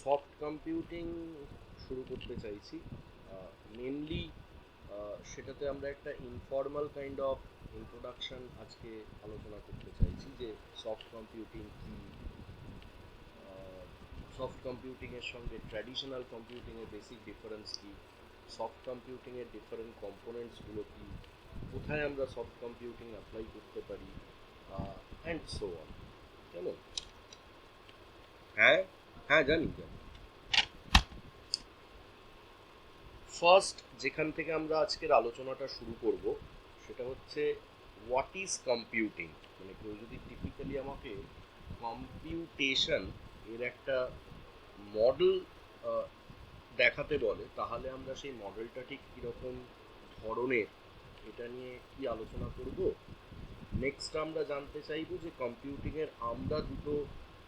Soft computing শুরু করতে চাইছি। মেনলি সেটাতে আমরা একটা ইনফর্মাল কাইন্ড অফ ইন্ট্রোডাকশন আজকে আলোচনা করতে চাইছি যে সফট কম্পিউটিং কি, সফট কম্পিউটিংয়ের সঙ্গে ট্র্যাডিশনাল কম্পিউটিংয়ের বেসিক ডিফারেন্স কি, সফট কম্পিউটিংয়ের ডিফারেন্ট কম্পোনেন্টসগুলো কি, কোথায় আমরা সফট কম্পিউটিং অ্যাপ্লাই করতে পারি, অ্যান্ড সো অন। কেমন? হ্যাঁ হ্যাঁ, জানি জানি। ফার্স্ট যেখান থেকে আমরা আজকের আলোচনাটা শুরু করব সেটা হচ্ছে হোয়াট ইজ কম্পিউটিং। মানে কেউ যদি টিপিক্যালি আমাকে কম্পিউটেশন এর একটা মডেল দেখাতে বলে, তাহলে আমরা সেই মডেলটা ঠিক কীরকম ধরনের, এটা নিয়ে কি আলোচনা করব। নেক্সট আমরা জানতে চাইব যে কম্পিউটিংয়ের আমরা দুটো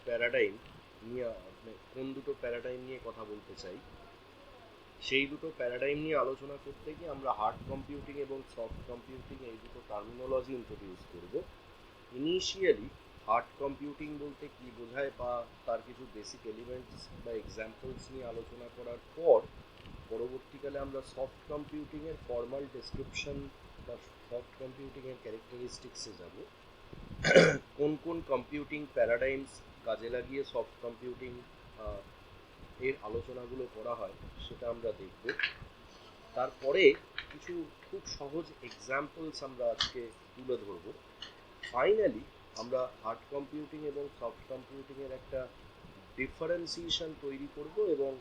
প্যারাডাইম নিয়ে, কোন দুটো প্যারাডাইম নিয়ে কথা বলতে চাই, সেই দুটো প্যারাডাইম নিয়ে আলোচনা করতে গিয়ে আমরা হার্ড কম্পিউটিং এবং সফট কম্পিউটিং এই দুটো টার্মিনোলজি ইন্ট্রোডিউস করব। ইনিশিয়ালি হার্ড কম্পিউটিং বলতে কি বোঝায় বা তার কিছু বেসিক এলিমেন্টস বা এক্সাম্পলস নিয়ে আলোচনা করার পর পরবর্তীকালে আমরা সফট কম্পিউটিংয়ের ফর্মাল ডেসক্রিপশন বা সফট কম্পিউটিংয়ের ক্যারেক্টারিস্টিক্সে যাব। কোন কোন কম্পিউটিং প্যারাডাইমস কাজে লাগিয়ে সফট কম্পিউটিং এর আলোচনাগুলো করা হয় সেটা আমরা দেখব। তারপরে কিছু খুব সহজ এক্সাম্পলস আমরা আজকে তুলে ধরব। ফাইনালি আমরা হার্ড কম্পিউটিং এবং সফট কম্পিউটিংয়ের একটা ডিফারেন্সিয়েশন তৈরি করব এবং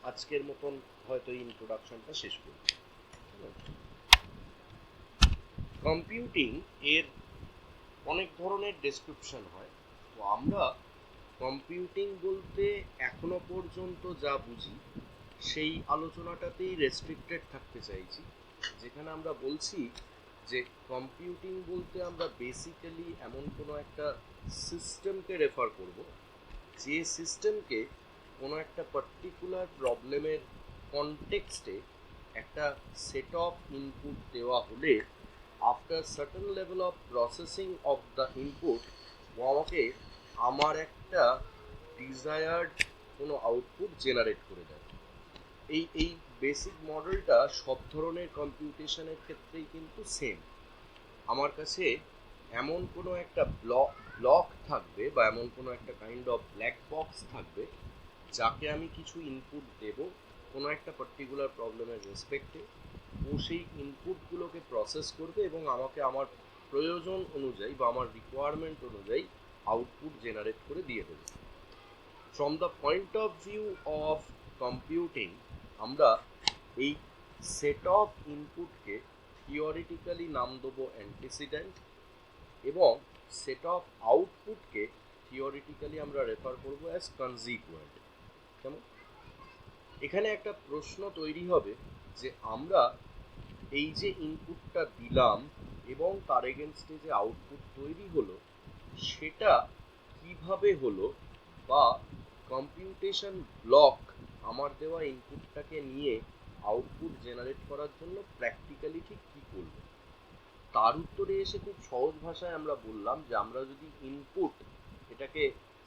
আজকের মতন হয়তো ইন্ট্রোডাকশনটা শেষ করব। কম্পিউটিং এর অনেক ধরনের ডেসক্রিপশন হয়, তো আমরা কম্পিউটিং বলতে এখনো পর্যন্ত যা বুঝি সেই আলোচনাটাতেই রেস্ট্রিক্টেড থাকতে চাইছি, যেখানে আমরা বলছি যে কম্পিউটিং বলতে আমরা বেসিক্যালি এমন কোনো একটা সিস্টেমকে রেফার করব, যে সিস্টেমকে কোনো একটা পার্টিকুলার প্রবলেমের কনটেক্সটে একটা সেট অফ ইনপুট দেওয়া হলে after certain level of processing of the input ও আমাকে আমার একটা ডিজায়ার্ড কোনো আউটপুট জেনারেট করে দেয়। এই বেসিক মডেলটা সব ধরনের কম্পিউটেশনের ক্ষেত্রেই কিন্তু সেম। আমার কাছে এমন কোনো একটা ব্লক থাকবে বা এমন কোনো একটা কাইন্ড অফ ব্ল্যাক বক্স থাকবে যাকে আমি কিছু ইনপুট দেব কোনো একটা পার্টিকুলার প্রবলেমের রেসপেক্টে, ও সেই ইনপুটগুলোকে প্রসেস করবে এবং আমাকে আমার প্রয়োজন অনুযায়ী বা আমার রিকোয়ারমেন্ট অনুযায়ী আউটপুট জেনারেট করে দিয়ে দেবে। From the point of view of computing আমরা এই সেট অফ ইনপুটকে থিওরিটিক্যালি নাম দেবো অ্যান্টিসিডেন্ট এবং সেট অফ আউটপুটকে থিওরিটিক্যালি আমরা রেফার করবো অ্যাজ কনজিকুয়েন্ট। কেমন? এখানে একটা প্রশ্ন তৈরি হবে যে আমরা এই যে ইনপুটটা দিলাম এবং তার এগেনস্টে যে আউটপুট তৈরি হলো সেটা কিভাবে হলো, বা কম্পিউটেশন ব্লক আমার দেওয়া ইনপুটটাকে নিয়ে আউটপুট জেনারেট করার জন্য প্র্যাকটিক্যালি ঠিক কী করবে। তার উত্তরে এসে খুব সহজ ভাষায় আমরা বললাম যে আমরা যদি ইনপুট এটাকে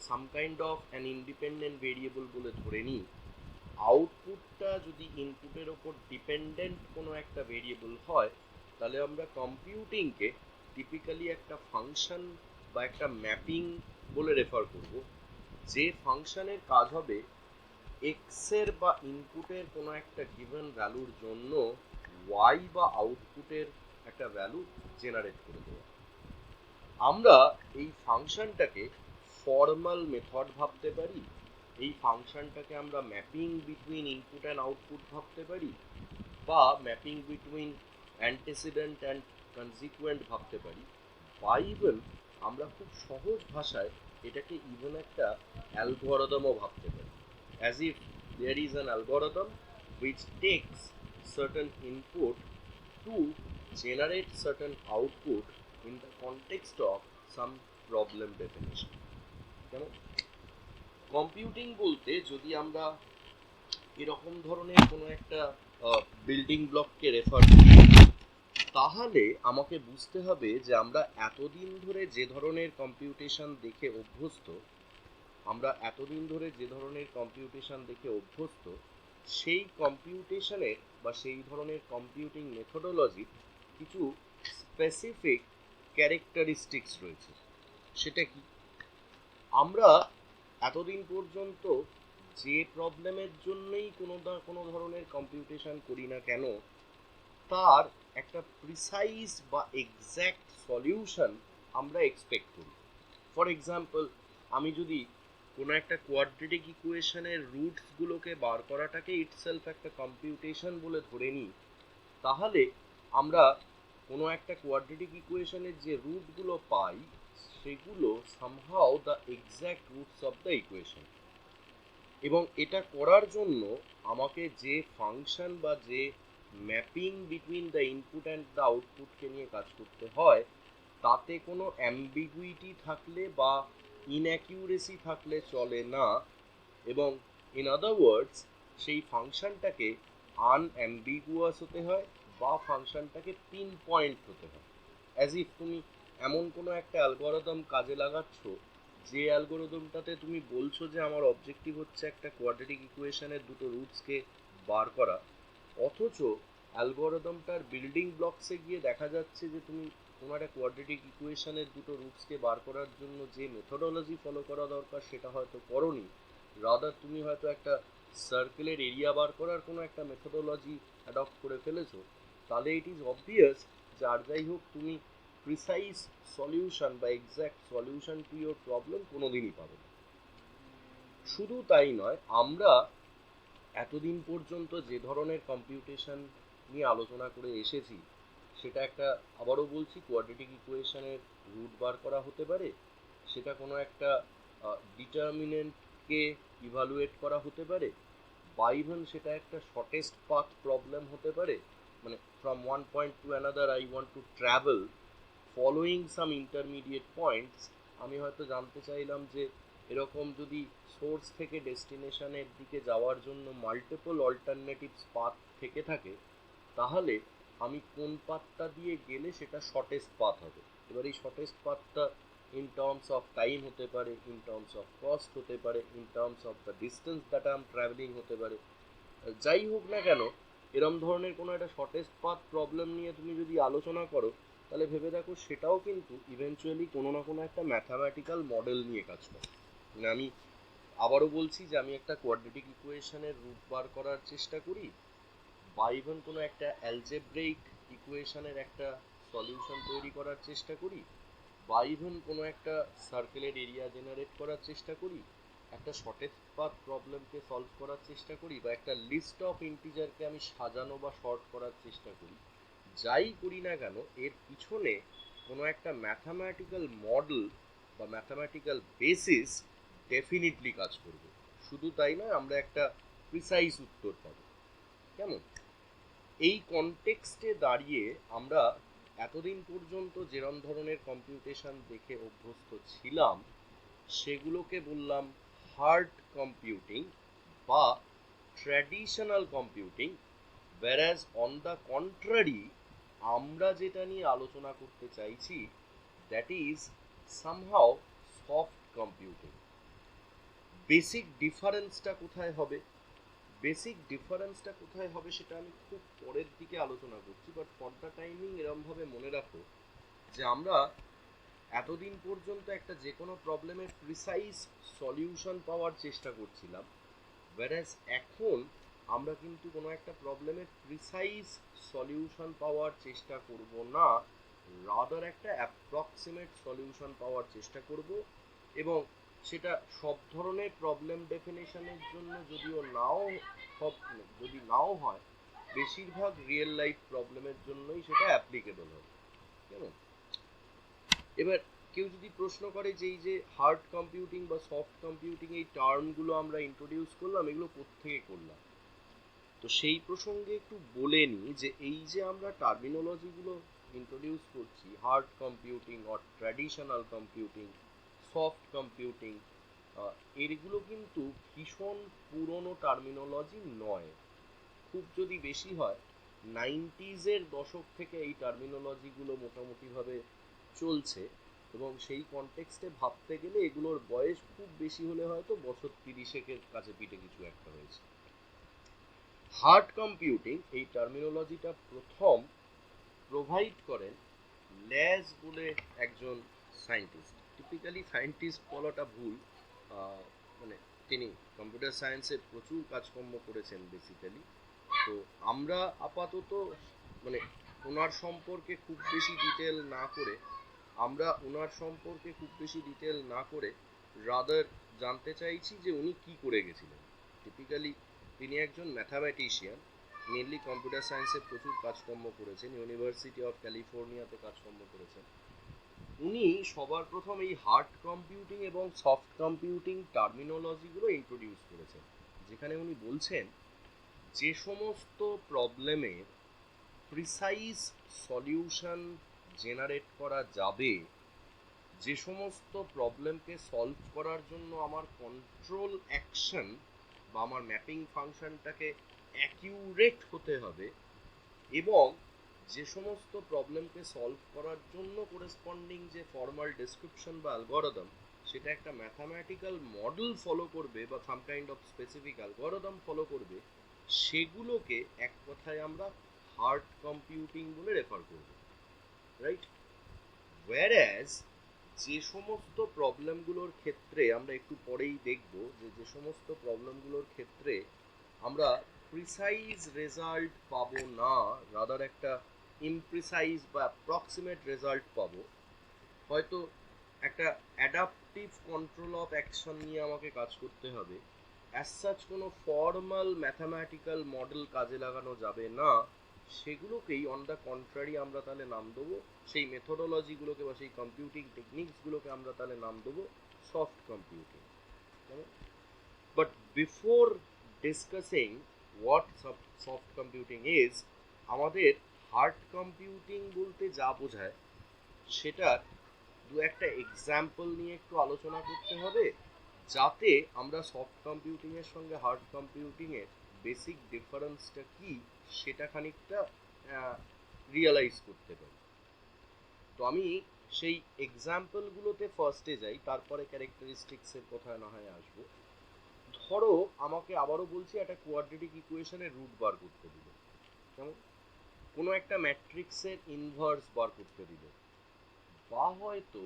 সাম kind of an independent variable বলে ধরে নিই, আউটপুটটা যদি ইনপুটের ওপর ডিপেন্ডেন্ট কোনো একটা ভেরিয়েবল হয়, তাহলে আমরা কম্পিউটিংকে টিপিক্যালি একটা ফাংশন বা একটা ম্যাপিং বলে রেফার করব, যে ফাংশনের কাজ হবে এক্সের বা ইনপুটের কোনো একটা গিভেন ভ্যালুর জন্য ওয়াই বা আউটপুটের একটা ভ্যালু জেনারেট করে দেওয়া। আমরা এই ফাংশনটাকে ফর্মাল মেথড ভাবতে পারি, এই ফাংশনটাকে আমরা mapping between input and output ভাবতে পারি, বা ম্যাপিং বিটুইন অ্যান্টিসিডেন্ট অ্যান্ড কনজিকুয়েন্ট ভাবতে পারি, বা ইভেন আমরা খুব সহজ ভাষায় এটাকে ইভেন একটা অ্যালগরিদমও ভাবতে পারি, as if there is an algorithm which takes certain input to generate certain output in the context of some problem definition. কেমন? কম্পিউটিং বলতে যদি আমরা এরকম ধরনের কোনো একটা বিল্ডিং ব্লককে রেফার করি, তাহলে আমাকে বুঝতে হবে যে আমরা এতদিন ধরে যে ধরনের কম্পিউটেশন দেখে অভ্যস্ত আমরা এতদিন ধরে যে ধরনের কম্পিউটেশন দেখে অভ্যস্ত, সেই কম্পিউটেশনের বা সেই ধরনের কম্পিউটিং মেথোডোলজি কিছু স্পেসিফিক ক্যারেক্টারিস্টিক্স রয়েছে। সেটা কি? আমরা এতদিন পর্যন্ত যে প্রবলেমের জন্যই কোনো ধরনের কম্পিউটেশন করি না কেন, তার একটা প্রিসাইজ বা এক্স্যাক্ট সলিউশন আমরা এক্সপেক্ট করি। ফর এক্সাম্পল, আমি যদি কোনো একটা কোয়াড্রেটিক ইকুয়েশনের রুটসগুলোকে বার করাটাকে ইটসেলফ একটা কম্পিউটেশন বলে ধরে নিই, তাহলে আমরা কোনো একটা কোয়াড্রেটিক ইকুয়েশনের যে রুটগুলো পাই, সেগুলো somehow the exact roots of the equation. এবং এটা করার জন্য আমাকে যে ফাংশন বা যে mapping between the input and the আউটপুটকে নিয়ে কাজ করতে হয়, তাতে কোনো অ্যাম্বিগুইটি থাকলে বা ইনঅ্যাকিউরেসি থাকলে চলে না। এবং ইন আদার ওয়ার্ডস, সেই ফাংশনটাকে আনঅ্যাম্বিগুয়াস হতে হয় বা ফাংশনটাকে পিন পয়েন্ট হতে হয়। অ্যাজ ইফ তুমি এমন কোনো একটা অ্যালগোরিদম কাজে লাগাচ্ছ, যে অ্যালগোরিদমটাতে তুমি বলছো যে আমার অবজেক্টিভ হচ্ছে একটা কোয়াড্রেটিক ইকুয়েশনের দুটো রুটসকে বার করা, অথচ অ্যালগোরিদমটার বিল্ডিং ব্লকসে গিয়ে দেখা যাচ্ছে যে তুমি কোনো একটা কোয়াড্রেটিক ইকুয়েশনের দুটো রুটসকে বার করার জন্য যে মেথোডোলজি ফলো করা দরকার সেটা হয়তো করোনি, রাদার তুমি হয়তো একটা সার্কেলের এরিয়া বার করার কোনো একটা মেথোডোলজি অ্যাডপ্ট করে ফেলেছো। তাহলে ইট ইজ অবভিয়াস যে আর যাই হোক তুমি প্রিসাইজ সলিউশন বা exact solution to your problem কোনোদিনই পাবে না। শুধু তাই নয়, আমরা এতদিন পর্যন্ত যে ধরনের কম্পিউটেশন নিয়ে আলোচনা করে এসেছি, সেটা একটা, আবারও বলছি, কোয়াড্রেটিক ইকুয়েশনের রুট বার করা হতে পারে, সেটা কোনো একটা ডিটারমিনেন্টকে ইভালুয়েট করা হতে পারে, বা ইভেন সেটা একটা শর্টেস্ট পাথ প্রবলেম হতে পারে, মানে from one point to another I want to travel following some intermediate points. আমি হয়তো জানতে চাইলাম যে এরকম যদি সোর্স থেকে ডেস্টিনেশনের দিকে যাওয়ার জন্য মাল্টিপল অল্টারনেটিভস পাথ থেকে থাকে, তাহলে আমি কোন পাথটা দিয়ে গেলে সেটা শর্টেস্ট পাথ হবে। এবার এই শর্টেস্ট পাথটা ইন টার্মস অফ টাইম হতে পারে, ইন টার্মস অফ কস্ট হতে পারে, in terms of the distance that I am travelling হতে পারে। যাই হোক না কেন, এরম ধরনের কোনো একটা শর্টেস্ট পাথ প্রবলেম নিয়ে তুমি যদি আলোচনা করো, তাহলে ভেবে দেখো সেটাও কিন্তু ইভেনচুয়ালি কোনো না কোনো একটা ম্যাথামেটিক্যাল মডেল নিয়ে কাজ করে। মানে আমি আবারও বলছি যে আমি একটা কোয়াড্রেটিক ইকুয়েশনের রুট বার করার চেষ্টা করি, বা ইভেন কোনো একটা অ্যালজেব্রিক ইকুয়েশনের একটা সলিউশন তৈরি করার চেষ্টা করি, বা ইভেন কোনো একটা সার্কেলের এরিয়া জেনারেট করার চেষ্টা করি, একটা শর্টেস্ট পাথ প্রবলেমকে সলভ করার চেষ্টা করি, বা একটা লিস্ট অফ ইন্টিজারকে আমি সাজানো বা শর্ট করার চেষ্টা করি, যাই করি না কেন এর পিছনে কোনো একটা ম্যাথামেটিক্যাল মডেল বা ম্যাথামেটিক্যাল বেসিস ডেফিনিটলি কাজ করবে। শুধু তাই নয়, আমরা একটা প্রিসাইজ উত্তর পাবো। কেমন? এই কনটেক্সটে দাঁড়িয়ে আমরা এতদিন পর্যন্ত যেরম ধরনের কম্পিউটেশন দেখে অভ্যস্ত ছিলাম, সেগুলোকে বললাম হার্ড কম্পিউটিং বা traditional computing. whereas on the contrary, আমরা যেটা নিয়ে আলোচনা করতে চাইছি, that is somehow soft computing. Basic ডিফারেন্সটা কোথায় হবে? সেটা আমি খুব পরের দিকে আলোচনা করছি, বাট ফর দ্য টাইমিং এরমভাবে মনে রাখো যে আমরা এতদিন পর্যন্ত একটা যে কোনো প্রবলেমের প্রিসাইজ সলিউশন পাওয়ার চেষ্টা করছিলাম, whereas এখন আমরা কিন্তু কোনো একটা প্রবলেমের প্রিসাইজ সলিউশন পাওয়ার চেষ্টা করব না, রাদার একটা অ্যাপ্রক্সিমেট সলিউশন পাওয়ার চেষ্টা করব। এবং সেটা সব ধরনের প্রবলেম ডেফিনেশনের জন্য যদি নাও হয়, বেশিরভাগ রিয়েল লাইফ প্রবলেমের জন্যই সেটা অ্যাপ্লিকেবল হবে। কেমন? এবার কেউ যদি প্রশ্ন করে যে এই যে হার্ড কম্পিউটিং বা সফট কম্পিউটিং এই টার্মগুলো আমরা ইন্ট্রোডিউস করলাম, এগুলো কোত্থেকে করলাম, তো সেই প্রসঙ্গে একটু বলে নিই যে এই যে আমরা টার্মিনোলজিগুলো ইন্ট্রোডিউস করছি, hard computing or traditional computing, soft computing, এগুলো কিন্তু ভীষণ পুরনো টার্মিনোলজি নয়। খুব যদি বেশি হয় 90s দশক থেকে এই টার্মিনোলজিগুলো মোটামুটিভাবে চলছে। এবং সেই কনটেক্সটে ভাবতে গেলে এগুলোর বয়স খুব বেশি হলে হয়তো বছর 30-এর কাছে পিঠে কিছু একটা হয়েছে। হার্ড কম্পিউটিং এই টার্মিনোলজিটা প্রথম প্রোভাইড করেন ল্যাজ বলে একজন সায়েন্টিস্ট। টিপিক্যালি সায়েন্টিস্ট বলাটা ভুল, মানে তিনি কম্পিউটার সায়েন্সে প্রচুর কাজকর্ম করেছেন বেসিক্যালি। তো আমরা আপাতত মানে ওনার সম্পর্কে খুব বেশি ডিটেল না করে রাদার জানতে চাইছি যে উনি কি করে গেছিলেন। টিপিক্যালি তিনি একজন ম্যাথামেটিশিয়ান, মেনলি কম্পিউটার সায়েন্সে প্রচুর কাজকর্ম করেছেন, ইউনিভার্সিটি অফ ক্যালিফোর্নিয়াতে কাজকর্ম করেছেন। উনি সবার প্রথম এই হার্ড কম্পিউটিং এবং সফট কম্পিউটিং টার্মিনোলজিগুলো ইন্ট্রোডিউস করেছেন, যেখানে উনি বলছেন যে সমস্ত প্রবলেমের প্রিসাইজ সলিউশন জেনারেট করা যাবে, যে সমস্ত প্রবলেমকে সলভ করার জন্য আমার কন্ট্রোল অ্যাকশন বা আমার ম্যাপিং ফাংশনটাকে অ্যাকিউরেট হতে হবে, এবং যে সমস্ত প্রবলেমকে সলভ করার জন্য করেসপন্ডিং যে ফর্মাল ডেসক্রিপশন বা অ্যালগরিদম সেটা একটা ম্যাথামেটিক্যাল মডেল ফলো করবে বা সাম kind of specific algorithm follow করবে, সেগুলোকে এক কথায় আমরা হার্ড কম্পিউটিং বলে রেফার করব, রাইট? ওয়্যারঅ্যাজ যে সমস্ত প্রবলেমগুলোর ক্ষেত্রে আমরা একটু পরেই দেখব যে সমস্ত প্রবলেমগুলোর ক্ষেত্রে আমরা প্রিসাইজ রেজাল্ট পাবো না, রাদার একটা ইমপ্রিসাইজ বা অ্যাপ্রক্সিমেট রেজাল্ট পাবো, হয়তো একটা অ্যাডাপটিভ কন্ট্রোল অফ অ্যাকশন নিয়ে আমাকে কাজ করতে হবে, অ্যাজ সাচ কোনো ফর্মাল ম্যাথামেটিক্যাল মডেল কাজে লাগানো যাবে না, সেগুলোকেই অন দ্য কন্ট্রারি আমরা তাহলে নাম দেবো, সেই মেথোডোলজিগুলোকে বা সেই কম্পিউটিং টেকনিক্সগুলোকে আমরা তাহলে নাম দেবো soft computing. But before discussing what soft computing is, আমাদের হার্ড কম্পিউটিং বলতে যা বোঝায় সেটার দু একটা এক্সাম্পল নিয়ে একটু আলোচনা করতে হবে, যাতে আমরা সফট কম্পিউটিং এর সঙ্গে হার্ড কম্পিউটিং এর বেসিক ডিফারেন্সটা কি সেটা খানিকটা রিয়েলাইজ করতে পারি। তো আমি সেই এক্সাম্পলগুলোতে ফার্স্টে যাই, তারপরে ক্যারেক্টারিস্টিক্সের কথায় না হয় আসবো। ধরো আমাকে আবারও বলছি একটা কোয়াড্রেটিক ইকুয়েশনের রুট বার করতে দিল, যেমন কোনো একটা ম্যাট্রিক্সের ইনভার্স বার করতে দিল, বা হয়তো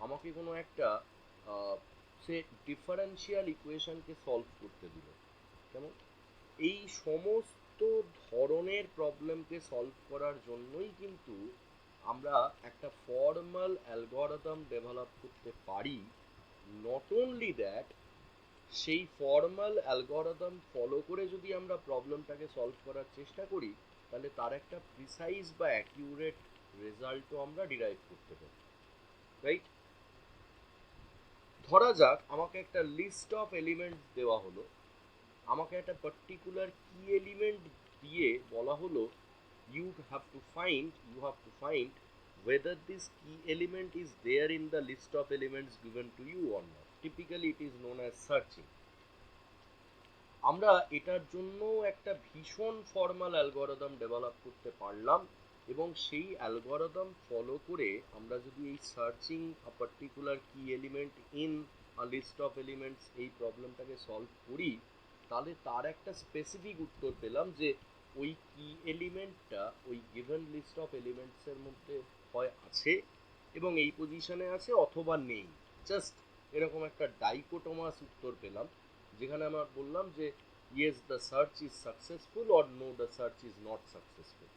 আমাকে কোনো একটা সে ডিফারেন্সিয়াল ইকুয়েশনকে সলভ করতে দিল, কেমন এই সমস্ত ধরনের প্রবলেমকে সলভ করার জন্যই কিন্তু আমরা একটা ফর্মাল অ্যালগরিদম ডেভেলপ করতে পারি। নট অনলি দ্যাট, সেই ফর্মাল অ্যালগরিদম ফলো করে যদি আমরা প্রবলেমটাকে সলভ করার চেষ্টা করি, তাহলে তার একটা প্রিসাইজ বা অ্যাকিউরেট রেজাল্টও আমরা ডিরাইভ করতে পারি, রাইট? ধরা যাক আমাকে একটা লিস্ট অফ এলিমেন্টস দেওয়া হলো, আমাকে একটা পার্টিকুলার কি এলিমেন্ট দিয়ে বলা হলো you have to find whether this key element is there in the list of elements given to you or not. Typically it is known as searching. আমরা এটার জন্য একটা ভীষণ ফর্মাল অ্যালগরিদম ডেভেলপ করতে পারলাম, এবং সেই অ্যালগরিদম ফলো করে আমরা যদি এই সার্চিং আ পার্টিকুলার কি element in a list of elements এই প্রবলেমটাকে সলভ করি, তাহলে তার একটা স্পেসিফিক উত্তর পেলাম যে ওই কি এলিমেন্টটা ওই গিভেন লিস্ট অফ এলিমেন্টসের মধ্যে হয় আছে এবং এই পজিশনে আছে, অথবা নেই। জাস্ট এরকম একটা ডাইকোটোমাস উত্তর পেলাম, যেখানে আমরা বললাম যে yes the search is successful or know the search is not successful.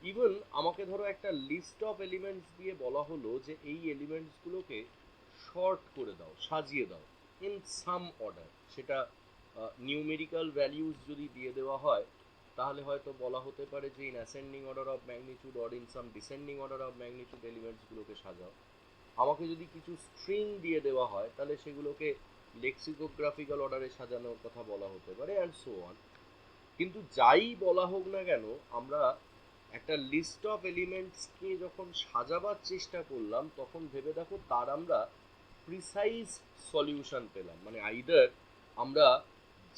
Even আমাকে ধরো একটা লিস্ট অফ এলিমেন্টস দিয়ে বলা হলো যে এই এলিমেন্টসগুলোকে শর্ট করে দাও, সাজিয়ে দাও ইন সাম অর্ডার, সেটা নিউমেরিক্যাল ভ্যালিউজ যদি দিয়ে দেওয়া হয় তাহলে হয়তো বলা হতে পারে যে in ascending order of magnitude or in some descending order of magnitude এলিমেন্টসগুলোকে সাজাও। আমাকে যদি কিছু স্ট্রিং দিয়ে দেওয়া হয় তাহলে সেগুলোকে লেক্সিকোগ্রাফিক্যাল অর্ডারে সাজানোর কথা বলা হতে পারে, অ্যান্ড সো অন। কিন্তু যাই বলা হোক না কেন, আমরা একটা লিস্ট অফ এলিমেন্টসকে যখন সাজাবার চেষ্টা করলাম তখন ভেবে দেখো তার আমরা প্রিসাইজ সলিউশন পেলাম, মানে আইদার আমরা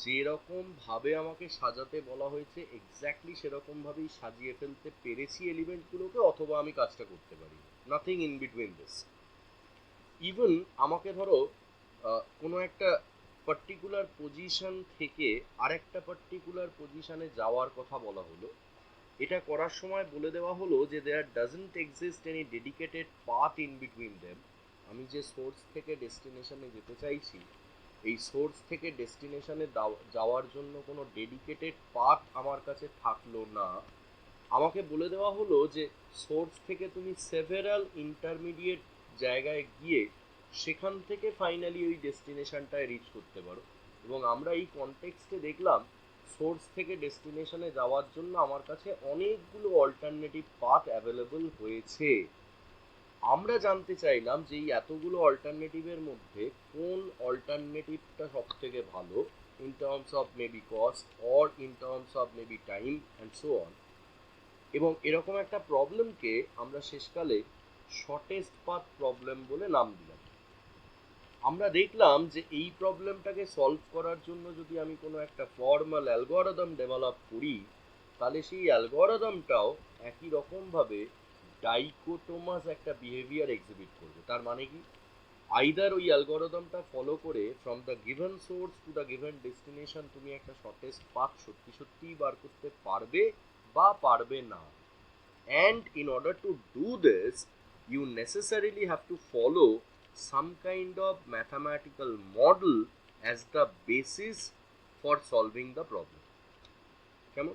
যেরকম ভাবে আমাকে সাজাতে বলা হয়েছে এক্স্যাক্টলি সেরকম ভাবেই সাজিয়ে ফেলতে পেরেছি এলিমেন্টগুলোকে, অথবা আমি কাজটা করতে পারি, nothing in between this. Even আমাকে ধরো কোনো একটা পার্টিকুলার পজিশন থেকে আরেকটা পার্টিকুলার পজিশনে যাওয়ার কথা বলা হলো, এটা করার সময় বলে দেওয়া হলো যে there doesn't exist any dedicated path in between them. আমি যে সোর্স থেকে ডেস্টিনেশনে যেতে চাইছি, এই সোর্স থেকে ডেস্টিনেশনে যাওয়ার জন্য কোনো ডেডিকেটেড পাথ আমার কাছে থাকলো না। আমাকে বলে দেওয়া হলো যে সোর্স থেকে তুমি সেভারাল ইন্টারমিডিয়েট জায়গায় গিয়ে সেখান থেকে ফাইনালি ওই ডেস্টিনেশনটায় রিচ করতে পারো। এবং আমরা এই কনটেক্সটে দেখলাম সোর্স থেকে ডেস্টিনেশনে যাওয়ার জন্য আমার কাছে অনেকগুলো অল্টারনেটিভ পাথ অ্যাভেলেবল হয়েছে। আমরা জানতে চাইলাম যে এই এতগুলো অল্টারনেটিভের মধ্যে কোন অল্টারনেটিভটা সব থেকে ভালো in terms of maybe cost or in terms of maybe time and so on. এবং এরকম একটা প্রবলেমকে আমরা শেষকালে শর্টেস্ট পাথ প্রবলেম বলে নাম দিলাম। আমরা দেখলাম যে এই প্রবলেমটাকে সলভ করার জন্য যদি আমি কোনো একটা ফর্মাল অ্যালগরিদম ডেভেলপ করি, তাহলে সেই অ্যালগরিদমটাও একই রকমভাবে ডাইকোটোমাস একটা বিহেভিয়ার এক্সিবিট করবে। তার মানে কি, আইদার ওই অ্যালগরিদমটা ফলো করে from the given source to the given destination তুমি একটা শর্টেস্ট পাথ সত্যি সত্যিই বার করতে পারবে বা পারবে না। And in order to do this, you necessarily have to follow some kind of mathematical model as the basis for solving the problem. কেমন?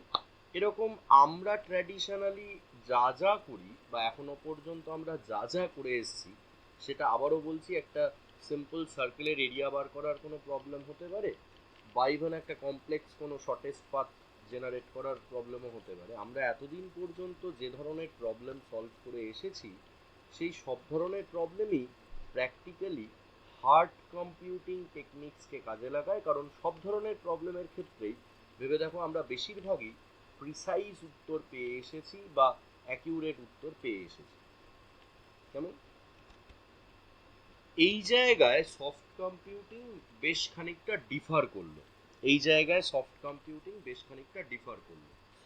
এরকম আমরা ট্র্যাডিশনালি যা যা করি বা এখনো পর্যন্ত আমরা যা যা করে এসেছি, সেটা আবারও বলছি, একটা সিম্পল সার্কেলের এরিয়া বার করার কোনো প্রবলেম হতে পারে, বা ইভেন একটা কমপ্লেক্স কোনো শর্টেস্ট পাথ জেনারেট করার প্রবলেমও হতে পারে। আমরা এতদিন পর্যন্ত যে ধরনের প্রবলেম সলভ করে এসেছি, সেই সব ধরনের প্রবলেমই প্র্যাকটিক্যালি হার্ড কম্পিউটিং টেকনিক্সকে কাজে লাগায়। কারণ সব ধরনের প্রবলেমের ক্ষেত্রেই ভেবে দেখো আমরা বেশিরভাগই প্রিসাইজ উত্তর পেয়ে এসেছি বা অ্যাকিউরেট উত্তর পেয়ে এসেছি। কেমন? এই জায়গায় সফট কম্পিউটিং বেশ খানিকটা ডিফার করলো।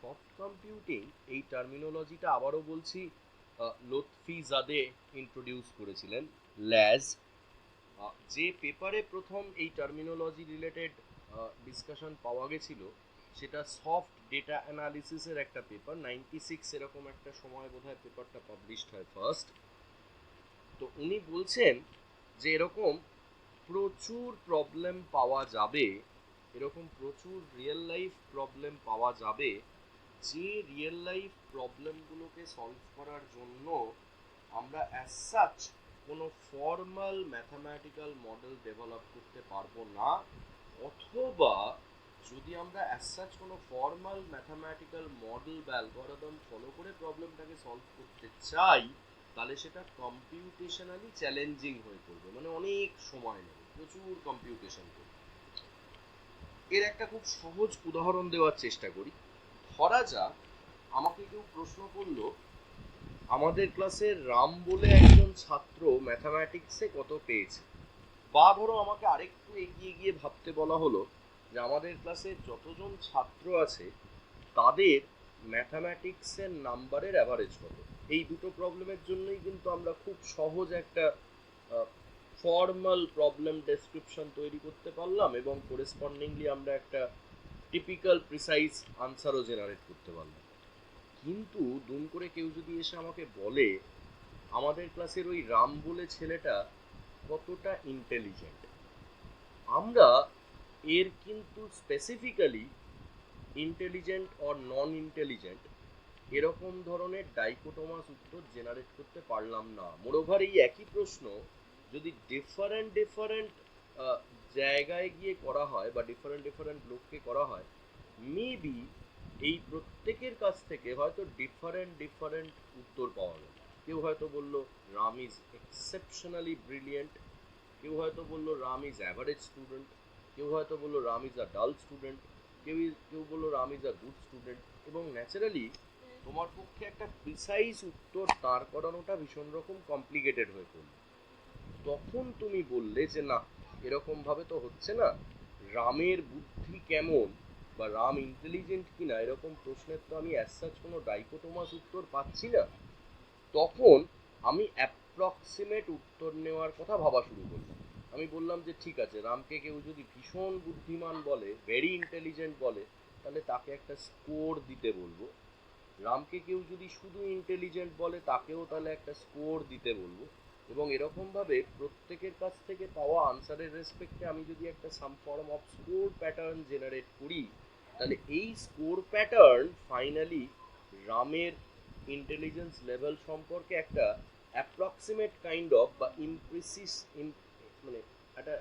সফট কম্পিউটিং এই টার্মিনোলজিটা আবারও বলছি লুৎফিজাদে ইন্ট্রোডিউস করেছিলেন, ল্যাজ। যে পেপারে প্রথম এই টার্মিনোলজি রিলেটেড ডিসকাশন পাওয়া গেছিল সেটা সফট ডেটা অ্যানালিসিসের একটা পেপার, 96 এরকম একটা সময় বোধহয় পেপারটা পাবলিশড হয় ফার্স্ট। তো উনি বলছেন যে এরকম প্রচুর প্রবলেম পাওয়া যাবে, এরকম প্রচুর রিয়েল লাইফ প্রবলেম পাওয়া যাবে, যে রিয়েল লাইফ প্রবলেমগুলোকে সলভ করার জন্য আমরা অ্যাজ সাচ কোনো ফর্মাল ম্যাথামেটিক্যাল মডেল ডেভেলপ করতে পারবো না, অথবা যদি আমরা অ্যাজ সাচ কোনো ফর্মাল ম্যাথামেটিক্যাল মডেল বা অ্যালগরিদম ফলো করে প্রবলেমটাকে সলভ করতে চাই, তাহলে সেটা কম্পিউটেশনালি চ্যালেঞ্জিং হয়ে পড়বে, মানে অনেক সময় নেবে, প্রচুর কম্পিউটেশন করবে। এর একটা খুব সহজ উদাহরণ দেওয়ার চেষ্টা করি। ধরা যাক আমাকে কেউ প্রশ্ন করলো আমাদের ক্লাসে রাম বলে একজন ছাত্র ম্যাথামেটিক্সে কত পেয়েছে, বা ধরো আমাকে আরেকটু এগিয়ে গিয়ে ভাবতে বলা হলো যে আমাদের ক্লাসে যতজন ছাত্র আছে তাদের ম্যাথামেটিক্সের নাম্বারের অ্যাভারেজ কত। এই দুটো প্রবলেমের জন্যই কিন্তু আমরা খুব সহজ একটা ফর্মাল প্রবলেম ডেসক্রিপশন তৈরি করতে পারলাম এবং করেসপন্ডিংলি আমরা একটা টিপিক্যাল প্রিসাইজ আনসারও জেনারেট করতে পারলাম। কিন্তু দুম করে কেউ যদি এসে আমাকে বলে আমাদের ক্লাসের ওই রাম বলে ছেলেটা কতটা ইন্টেলিজেন্ট, আমরা এর কিন্তু specifically intelligent or non intelligent এরকম ধরনের ডাইকোটোমাস উত্তর জেনারেট করতে পারলাম না। মোরওভার এই একই প্রশ্ন যদি ডিফারেন্ট জায়গায় গিয়ে করা হয় বা ডিফারেন্ট লোককে করা হয়, মেবি এই প্রত্যেকের কাছ থেকে হয়তো ডিফারেন্ট উত্তর পাওয়া গেল। কেউ হয়তো বললো রাম ইজ এক্সেপশনালি ব্রিলিয়েন্ট, কেউ হয়তো বললো রাম ইজ অ্যাভারেজ স্টুডেন্ট, কেউ হয়তো বললো রাম ইজ আ ডাল স্টুডেন্ট, কেউ বললো Ram is a good student. এবং ন্যাচারালি তোমার পক্ষে একটা প্রিসাইজ উত্তর দাঁড় করানোটা ভীষণ রকম কমপ্লিকেটেড হয়ে পড়ল। তখন তুমি বললে যে না, এরকম ভাবে তো হচ্ছে না, রামের বুদ্ধি কেমন বা রাম ইন্টেলিজেন্ট কিনা এরকম প্রশ্নের তো আমি অ্যাজ সাচ কোনো ডাইকোটোমাস উত্তর পাচ্ছি না। তখন আমি অ্যাপ্রক্সিমেট উত্তর নেওয়ার কথা ভাবা শুরু করলাম। আমি বললাম যে ঠিক আছে, রামকে কেউ যদি ভীষণ বুদ্ধিমান বলে, ভেরি ইন্টেলিজেন্ট বলে, তাহলে তাকে একটা স্কোর দিতে বলবো। রামকে কেউ যদি শুধু ইন্টেলিজেন্ট বলে, তাকেও তাহলে একটা স্কোর দিতে বলবো। এবং এরকমভাবে প্রত্যেকের কাছ থেকে পাওয়া আনসারের রেসপেক্টে আমি যদি একটা সাম form off score pattern generate করি, তাহলে এই স্কোর প্যাটার্ন ফাইনালি রামের ইন্টেলিজেন্স লেভেল সম্পর্কে একটা অ্যাপ্রক্সিমেট কাইন্ড অফ বা ইমপ্রিসিস মানে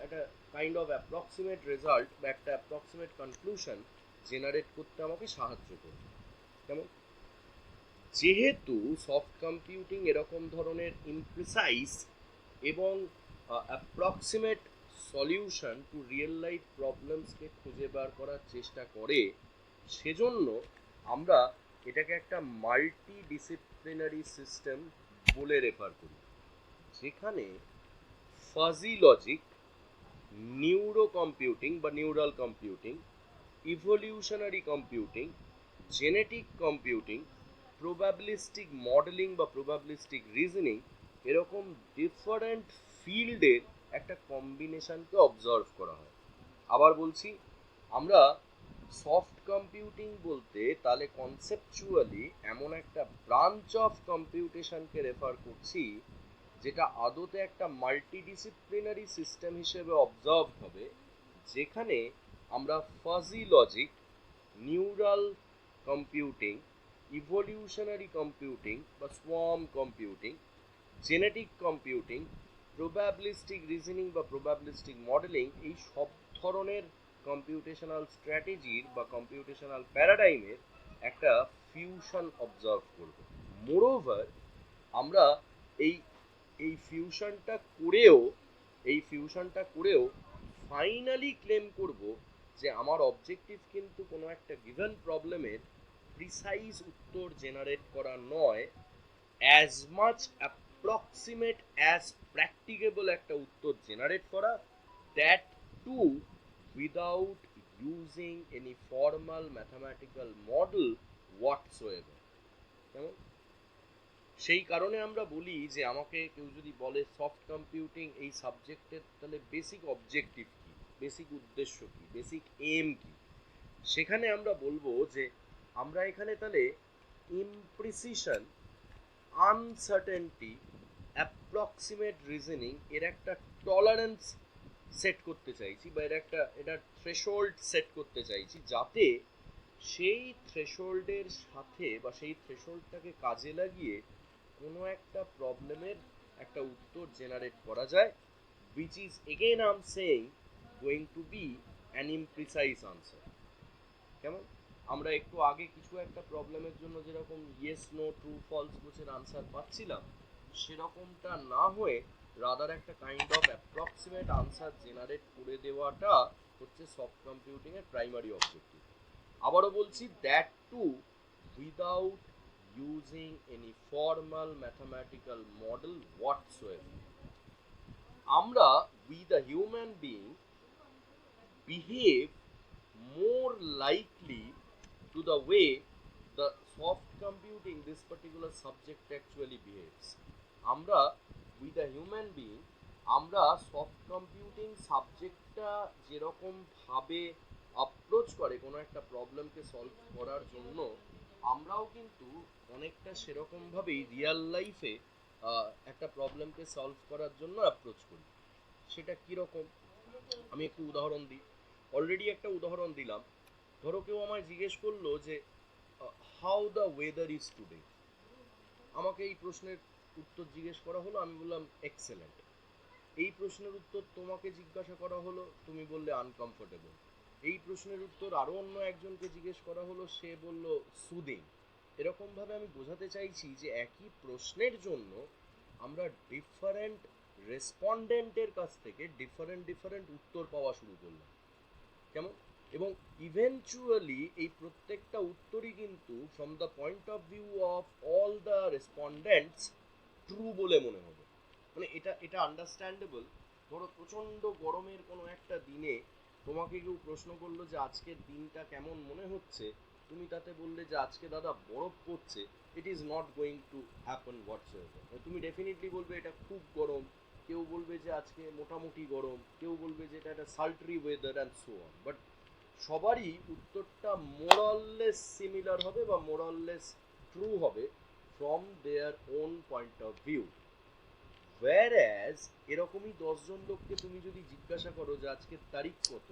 একটা কাইন্ড অফ অ্যাপ্রক্সিমেট রেজাল্ট বা একটা অ্যাপ্রক্সিমেট কনক্লুশন জেনারেট করতে আমাকে সাহায্য করবে। কেমন? যেহেতু সফট কম্পিউটিং এরকম ধরনের ইমপ্রিসাইজ এবং approximate solution to real life প্রবলেমসকে খুঁজে বার করার চেষ্টা করে, সেজন্য আমরা এটাকে একটা মাল্টি ডিসিপ্লিনারি সিস্টেম বলে রেফার করি, যেখানে ফাজি লজিক, নিউরো কম্পিউটিং বা neural computing, evolutionary computing, genetic computing, probabilistic modelling বা প্রবাবিলিস্টিক রিজনিং, এরকম ডিফারেন্ট ফিল্ডের একটা কম্বিনেশনকে অবজার্ভ করা হয়। আবার বলছি, আমরা সফট কম্পিউটিং বলতে তাহলে কনসেপচুয়ালি এমন একটা ব্রাঞ্চ অফ কম্পিউটেশনকে রেফার করছি যেটা আদতে একটা মাল্টিডিসিপ্লিনারি সিস্টেম হিসেবে অবজার্ভ হবে, যেখানে আমরা fuzzy logic, neural computing, evolutionary computing বা swarm computing, genetic computing, probabilistic reasoning বা প্রবাবিলিস্টিক মডেলিং, এই সব ধরনের কম্পিউটেশনাল স্ট্র্যাটেজির বা কম্পিউটেশনাল প্যারাডাইমের একটা ফিউশন অবজার্ভ করব। মোরওভার, আমরা এই এই ফিউশনটা করেও ফাইনালি ক্লেম করব যে আমার অবজেক্টিভ কিন্তু কোনো একটা গিভেন প্রবলেমের প্রিসাইজ উত্তর জেনারেট করা নয়, as much approximate as practicable একটা উত্তর জেনারেট করা, that two without using any formal mathematical model whatsoever. কেমন? সেই কারণে আমরা বলি যে আমাকে কেউ যদি বলে সফট কম্পিউটিং এই সাবজেক্টের তাহলে বেসিক অবজেক্টিভ কি, বেসিক উদ্দেশ্য কি, বেসিক এম কি, সেখানে আমরা বলবো যে আমরা এখানে তাহলে ইমপ্রিসিশন, আনসার্টেনটি, অ্যাপ্রক্সিমেট রিজনিং এর একটা টলারেন্স সেট করতে চাইছি, বা এটা থ্রেশহোল্ড সেট করতে চাইছি, যাতে সেই থ্রেশহোল্ডের সাথে বা সেই থ্রেশহোল্ডটাকে কাজে লাগিয়ে কোনো একটা প্রবলেমের একটা উত্তর জেনারেট করা যায়, which is again I'm saying going to be an imprecise answer। কেমন? আমরা একটু আগে কিছু একটা প্রবলেমের জন্য যেরকম yes no true false question answer পাচ্ছিলাম, সেরকমটা না হয়ে রাদার একটা kind of approximate answer generate করে দেওয়াটা হচ্ছে সফট কম্পিউটিং এর প্রাইমারি অবজেক্টিভ। আবারও বলছি, that two without using any formal mathematical model whatsoever। আমরা we the human being behave more likely to the way the soft computing this particular subject actually behaves। আমরা we the human being আমরা soft computing সাবজেক্টটা যেরকম ভাবে approach করে কোনো একটা প্রবলেমকে solve করার জন্য, আমরাও কিন্তু অনেকটা সেরকম ভাবেই রিয়েল লাইফে একটা প্রবলেমকে সলভ করার জন্য অ্যাপ্রোচ করি। সেটা কিরকম, আমি একটু উদাহরণ দিই। অলরেডি একটা উদাহরণ দিলাম। ধরো কেউ আমায় জিজ্ঞেস করলো যে how the weather is today. আমাকে এই প্রশ্নের উত্তর জিজ্ঞেস করা হলো, আমি বললাম এক্সেলেন্ট। এই প্রশ্নের উত্তর তোমাকে জিজ্ঞাসা করা হলো, তুমি বললে আনকমফোর্টেবল। এই প্রশ্নের উত্তর আরো অন্য একজনকে জিজ্ঞেস করা হলো, সে বলল সুদিং। এরকম ভাবে আমি বোঝাতে চাইছি যে একই প্রশ্নের জন্য আমরা ডিফারেন্ট রেসপন্ডেন্টের কাছ থেকে ডিফারেন্ট উত্তর পাওয়া শুরু করলাম। কেমন? এবং ইভেনচুয়ালি এই প্রত্যেকটা উত্তরই কিন্তু from the point of view of all the respondents true বলে মনে হবে। মানে এটা এটা আন্ডারস্ট্যান্ডেবল। ধরো প্রচন্ড গরমের কোনো একটা দিনে তোমাকে কেউ প্রশ্ন করলো যে আজকের দিনটা কেমন মনে হচ্ছে, তুমি তাতে বললে যে আজকে দাদা বরফ পড়ছে, it is not going to happen হোয়াটসএভার। তুমি ডেফিনেটলি বলবে এটা খুব গরম, কেউ বলবে যে আজকে মোটামুটি গরম, কেউ বলবে যে এটা একটা sultry weather and so on. But সবারই উত্তরটা মোরাললেস সিমিলার হবে বা মোরাললেস ট্রু হবে from their own point of view. whereas এরকমই 10 জন লোককে তুমি যদি জিজ্ঞাসা করো যে আজকের তারিখ কত,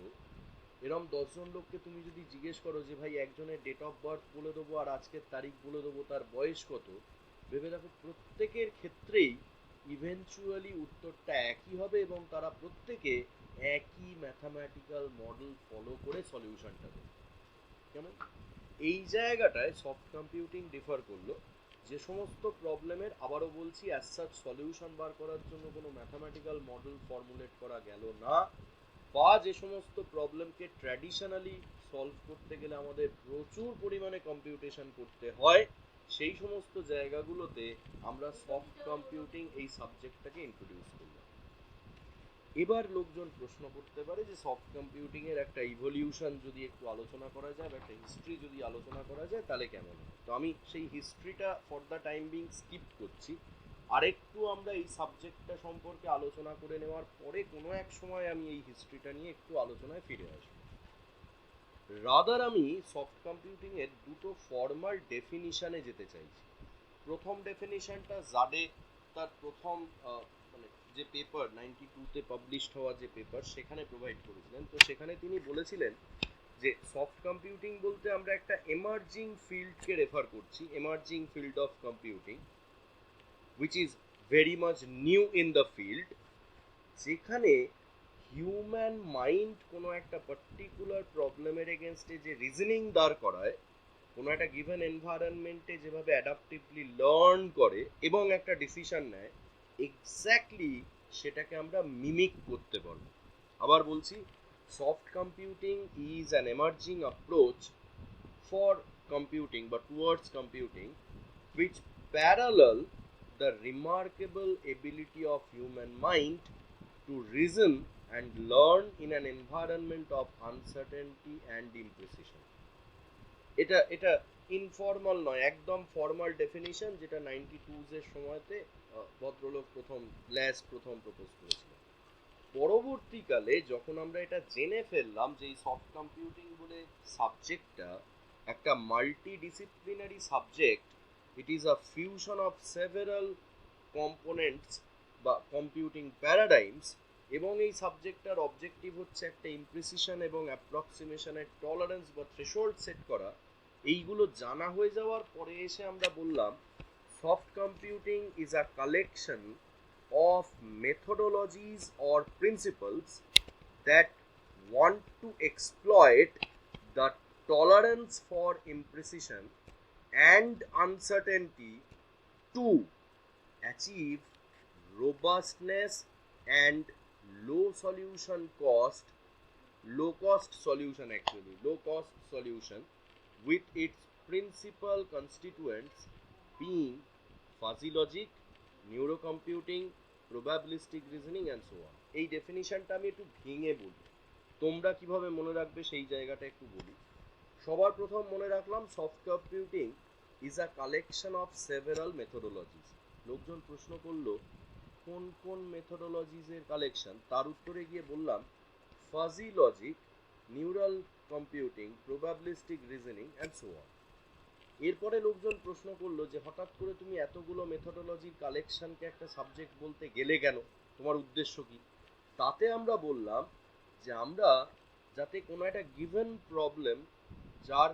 এরকম 10 জন লোককে তুমি যদি জিজ্ঞেস করো যে ভাই একজনের ডেট অফ বার্থ বলে দেবো আর আজকের তারিখ বলে দেবো তার বয়স কত, ভেবে দেখো প্রত্যেকের ক্ষেত্রেই ইভেনচুয়ালি উত্তরটা একই হবে এবং তারা প্রত্যেকে একই ম্যাথামেটিক্যাল মডেল ফলো করে সলিউশনটা দেবে। কেমন? এই জায়গাটায় সফট কম্পিউটিং ডিফার করলো। যে সমস্ত প্রবলেমের, আবারও বলছি, অ্যাজ সাচ সলিউশন বার করার জন্য কোনো ম্যাথামেটিক্যাল মডেল ফর্মুলেট করা গেল না, বা যে সমস্ত প্রবলেমকে ট্র্যাডিশনালি সলভ করতে গেলে আমাদের প্রচুর পরিমাণে কম্পিউটেশন করতে হয়, সেই সমস্ত জায়গাগুলোতে আমরা সফট কম্পিউটিং এই সাবজেক্টটাকে ইন্ট্রোডিউস করলাম। এবার লোকজন প্রশ্ন করতে পারে যে সফট কম্পিউটিং এর একটা ইভলিউশন যদি একটু আলোচনা করা যায় বা একটা হিস্ট্রি যদি আলোচনা করা যায় তাহলে কেমন হয়। তো আমি সেই হিস্ট্রিটা for the time being skip করছি। আরেকটু আমরা এই সাবজেক্টটা সম্পর্কে আলোচনা করে নেওয়ার পরে কোনো এক সময় আমি এই হিস্ট্রিটা নিয়ে একটু আলোচনায় ফিরে আসবো। রাদার আমি সফট কম্পিউটিং এর দুটো ফর্মাল ডেফিনিশনে যেতে চাইছি। প্রথম ডেফিনিশনটা জাডে তার প্রথম মানে যে পেপার 92-তে পাবলিশড হওয়া যে পেপার সেখানে প্রোভাইড করেছিলেন। তো সেখানে তিনি বলেছিলেন যে সফট কম্পিউটিং বলতে আমরা একটা এমার্জিং ফিল্ডকে রেফার করছি, emerging field of computing which is very much new in the field, যেখানে হিউম্যান মাইন্ড কোনো একটা পার্টিকুলার প্রবলেমের এগেনস্টে যে রিজনিং দাঁড় করায়, কোনো একটা গিভেন এনভায়রনমেন্টে যেভাবে অ্যাডাপটিভলি লার্ন করে এবং একটা ডিসিশন নেয়, এক্স্যাক্টলি সেটাকে আমরা মিমিক করতে পারবো। আবার বলছি, soft computing is an emerging approach for computing বা towards computing which parallel the remarkable ability of human mind to reason and learn in an environment of uncertainty and imprecision. এটা এটা informal নয়, একদম formal definition, যেটা 92 এর সময়তে ভদ্রলোক প্রথম প্রপোজ করেছিলেন। পরবর্তীকালে যখন আমরা এটা জেনে ফেললাম যে এই সফট কম্পিউটিং বলে সাবজেক্টটা একটা multidisciplinary subject, it is a fusion of several components বা কম্পিউটিং প্যারাডাইমস, এবং এই সাবজেক্টটার অবজেক্টিভ হচ্ছে একটা ইমপ্রিসিশন এবং অ্যাপ্রক্সিমেশনের টলারেন্স বা থ্রেশহোল্ড সেট করা। এইগুলো জানা হয়ে যাওয়ার পরে এসে আমরা বললাম soft computing is a collection of methodologies or principles that want to exploit the tolerance for imprecision and uncertainty to achieve robustness and low cost solution with its principal constituents being fuzzy logic, neurocomputing, probabilistic reasoning and so on. এই ডেফিনিশনটা আমি একটু ভেঙে বলি, তোমরা কিভাবে মনে রাখবে সেই জায়গাটা একটু বলি। সবার প্রথম মনে রাখলাম soft computing is a collection of several methodologies. লোকজন প্রশ্ন করলো কোন কোন মেথোডোলজিসের কালেকশন, তার উত্তরে গিয়ে বললাম fuzzy logic, neural computing, probabilistic reasoning and so on. এরপরে লোকজন প্রশ্ন করলো যে হঠাৎ করে তুমি এতগুলো মেথোডোলজির কালেকশনকে একটা সাবজেক্ট বলতে গেলে কেন, তোমার উদ্দেশ্য কি? তাতে আমরা বললাম যে আমরা যাতে কোনো একটা গিভেন প্রবলেম যার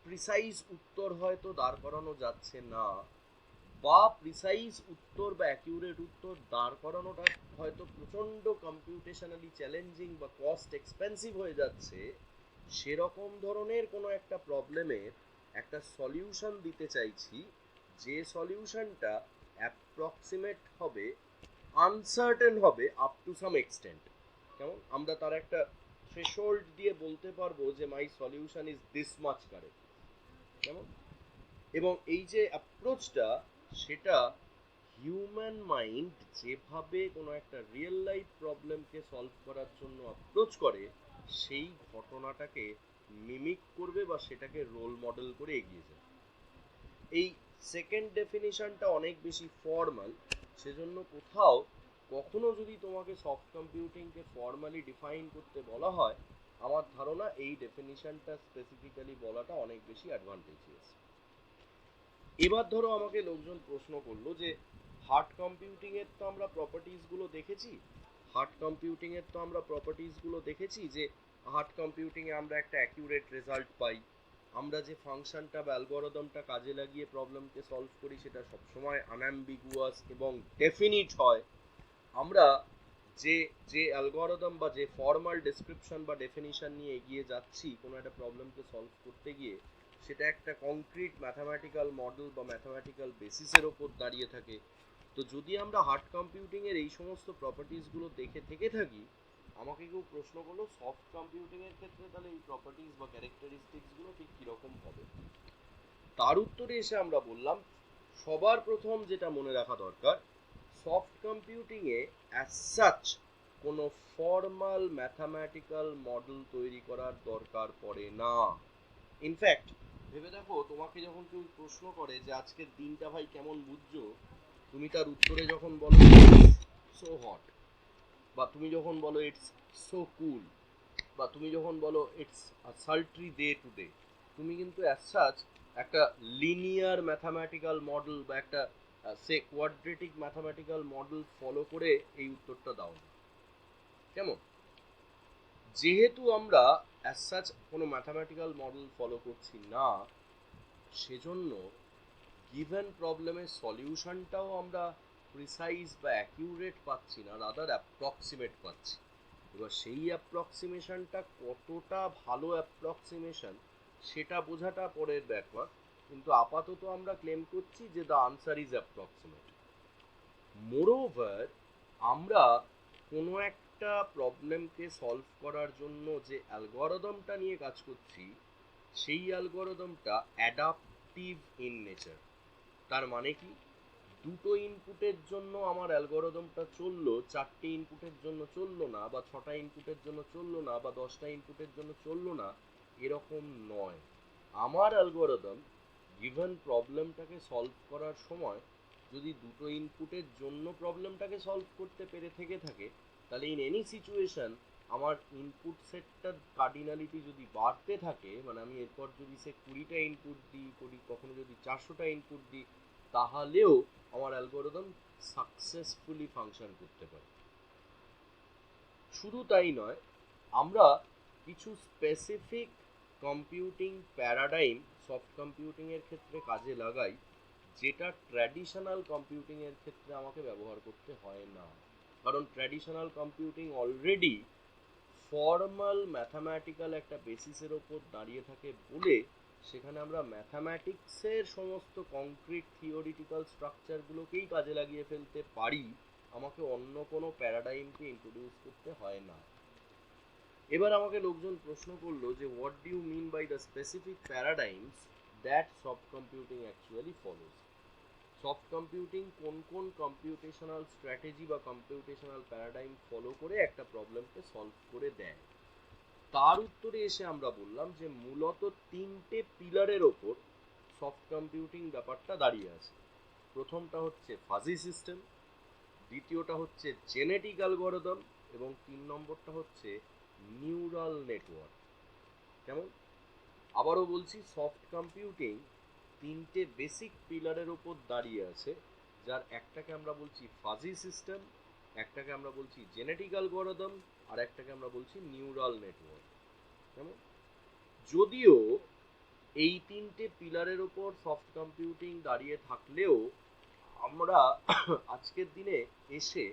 প্রিসাইজ উত্তর হয়তো দাঁড় করানো যাচ্ছে না, বা প্রিসাইজ উত্তর বা অ্যাকিউরেট উত্তর দাঁড় করানোটা হয়তো প্রচণ্ড কম্পিউটেশনালি চ্যালেঞ্জিং বা কস্ট এক্সপেন্সিভ হয়ে যাচ্ছে, সেরকম ধরনের কোনো একটা প্রবলেমের একটা সলিউশন দিতে চাইছি, যে সলিউশনটা অ্যাপ্রক্সিমেট হবে, আনসার্টেন হবে আপ টু সাম এক্সটেন্ট। কেমন? আমরা তার একটা থ্রেশহোল্ড দিয়ে বলতে পারবো যে my solution is this much correct. কেমন? এবং এই যে অ্যাপ্রোচটা, সেটা হিউম্যান মাইন্ড যেভাবে কোনো একটা রিয়েল লাইফ প্রবলেমকে সলভ করার জন্য অ্যাপ্রোচ করে, সেই ঘটনাটাকে মিমিক করবে বা সেটাকে রোল মডেল করে এগিয়ে যাবে। এই সেকেন্ড ডেফিনিশনটা অনেক বেশি ফর্মাল, সেজন্য কোথাও কখনো যদি তোমাকে সফট কম্পিউটিংকে ফর্মালি ডিফাইন করতে বলা হয়, আমার ধারণা এই ডেফিনিশনটা স্পেসিফিক্যালি বলাটা অনেক বেশি অ্যাডভান্টেজিয়াস। এবার ধরো আমাকে লোকজন প্রশ্ন করলো যে হার্ড কম্পিউটিং এর তো আমরা প্রপার্টিজ গুলো দেখেছি, যে হার্ড কম্পিউটিং এ আমরা একটা অ্যাকিউরেট রেজাল্ট পাই, আমরা যে ফাংশনটা বা অ্যালগরিদমটা কাজে লাগিয়ে প্রবলেমকে সলভ করি সেটা সবসময় আনঅ্যাম্বিগুয়াস এবং ডেফিনিট হয়। আমরা যে যে অ্যালগরিদম বা যে ফর্মাল ডেসক্রিপশন বা ডেফিনিশন নিয়ে এগিয়ে যাচ্ছি কোনো একটা প্রবলেমকে সলভ করতে গিয়ে, সেটা একটা কংক্রিট ম্যাথামেটিক্যাল মডেল বা ম্যাথামেটিক্যাল বেসিসের ওপর দাঁড়িয়ে থাকে। তো যদি আমরা হার্ড কম্পিউটিং এর এই সমস্ত প্রপার্টিজ গুলো দেখে থেকে থাকি, আমাকে কেউ প্রশ্ন করলো সফট কম্পিউটিং এর ক্ষেত্রে তাহলে এই প্রপার্টিজ বা ক্যারেক্টারিস্টিক্স গুলো ঠিক কিরকম হবে। তার উত্তরে এসে আমরা বললাম, সবার প্রথম যেটা মনে রাখা দরকার, soft computing a as such কোনো ফর্মাল ম্যাথামেটিক্যাল মডেল তৈরি করার দরকার পড়ে না। ইনফ্যাক্ট ভেবে দেখো, তোমাকে যখন কেউ প্রশ্ন করে যে আজকের দিনটা ভাই কেমন বুঝছো, তুমি তার উত্তরে যখন বলো সো হট, বা তুমি যখন বলো ইটস সো কুল, বা তুমি যখন বলো ইটস আ সাল্ট্রি ডে টুডে, তুমি কিন্তু অ্যাজ সাচ একটা লিনিয়ার ম্যাথামেটিক্যাল মডেল বা একটা সে কোয়াড্রেটিক ম্যাথামেটিক্যাল মডেল ফলো করে এই উত্তরটা দাও না। কেমন? যেহেতু আমরা অ্যাজ সাচ কোনো ম্যাথামেটিক্যাল মডেল ফলো করছি না, সেজন্য গিভেন প্রবলেমের সলিউশনটাও আমরা প্রিসাইজ বা অ্যাকিউরেট পাচ্ছি না, রাদার অ্যাপ্রক্সিমেট পাচ্ছি। এবার সেই অ্যাপ্রক্সিমেশনটা কতটা ভালো অ্যাপ্রক্সিমেশন সেটা বোঝাটা পরের ব্যাপার, কিন্তু আপাতত আমরা ক্লেম করছি যে the answer is approximate. Moreover, আমরা কোনো একটা প্রবলেমকে সলভ করার জন্য যে অ্যালগরিদমটা নিয়ে কাজ করছি, সেই অ্যালগরিদমটা অ্যাডাপটিভ ইন নেচার। তার মানে কি, দুটো ইনপুটের জন্য আমার অ্যালগরিদমটা চললো, চারটে ইনপুটের জন্য চললো না, বা ছটা ইনপুটের জন্য চললো না, বা 10টা ইনপুটের জন্য চললো না, এরকম নয়। আমার অ্যালগরিদম গিভেন প্রবলেমটাকে সলভ করার সময় যদি দুটো ইনপুটের জন্য প্রবলেমটাকে সলভ করতে পেরে থেকে থাকে, তাহলে ইন এনি সিচুয়েশন আমার ইনপুট সেটটার কার্ডিনালিটি যদি বাড়তে থাকে, মানে আমি এরপর যদি সে 20টা ইনপুট দিই, কখনো যদি 400টা ইনপুট দিই, তাহলেও আমার অ্যালগরিদম সাকসেসফুলি ফাংশন করতে পারে। শুধু তাই নয়, আমরা কিছু specific computing paradigm soft computing এর ক্ষেত্রে কাজে লাগাই, যেটা ট্র্যাডিশনাল কম্পিউটিং এর ক্ষেত্রে আমাকে ব্যবহার করতে হয় না। কারণ traditional computing already formal mathematical একটা বেসিসের ওপর দাঁড়িয়ে থাকে বলে সেখানে আমরা ম্যাথামেটিক্সের সমস্ত কংক্রিট থিওরিটিক্যাল স্ট্রাকচারগুলোকেই কাজে লাগিয়ে ফেলতে পারি, আমাকে অন্য কোনো প্যারাডাইমকে ইন্ট্রোডিউস করতে হয় না। এবার আমাকে লোকজন প্রশ্ন করলো যে what do you mean by the specific paradigms that soft computing actually follows. Soft computing কোন কোন কম্পিউটেশনাল স্ট্র্যাটেজি বা কম্পিউটেশনাল প্যারাডাইম ফলো করে একটা প্রবলেমকে সলভ করে দেয়। তার উত্তরে এসে আমরা বললাম যে মূলত তিনটে পিলারের ওপর সফট কম্পিউটিং ব্যাপারটা দাঁড়িয়ে আছে। প্রথমটা হচ্ছে ফাজি সিস্টেম, দ্বিতীয়টা হচ্ছে জেনেটিক অ্যালগরিদম, এবং 3 নম্বরটা হচ্ছে নিউরাল নেটওয়ার্ক। কেমন? আবারও বলছি, সফট কম্পিউটিং তিনটে বেসিক পিলারের ওপর দাঁড়িয়ে আছে, যার একটাকে আমরা বলছি ফাজি সিস্টেম, একটাকে আমরা বলছি জেনেটিক অ্যালগরিদম, আর একটাকে আমরা বলছি নিউরাল নেটওয়ার্ক। কেমন? যদিও এই তিনটে পিলারের ওপর সফট কম্পিউটিং দাঁড়িয়ে থাকলেও আমরা আজকের দিনে এসে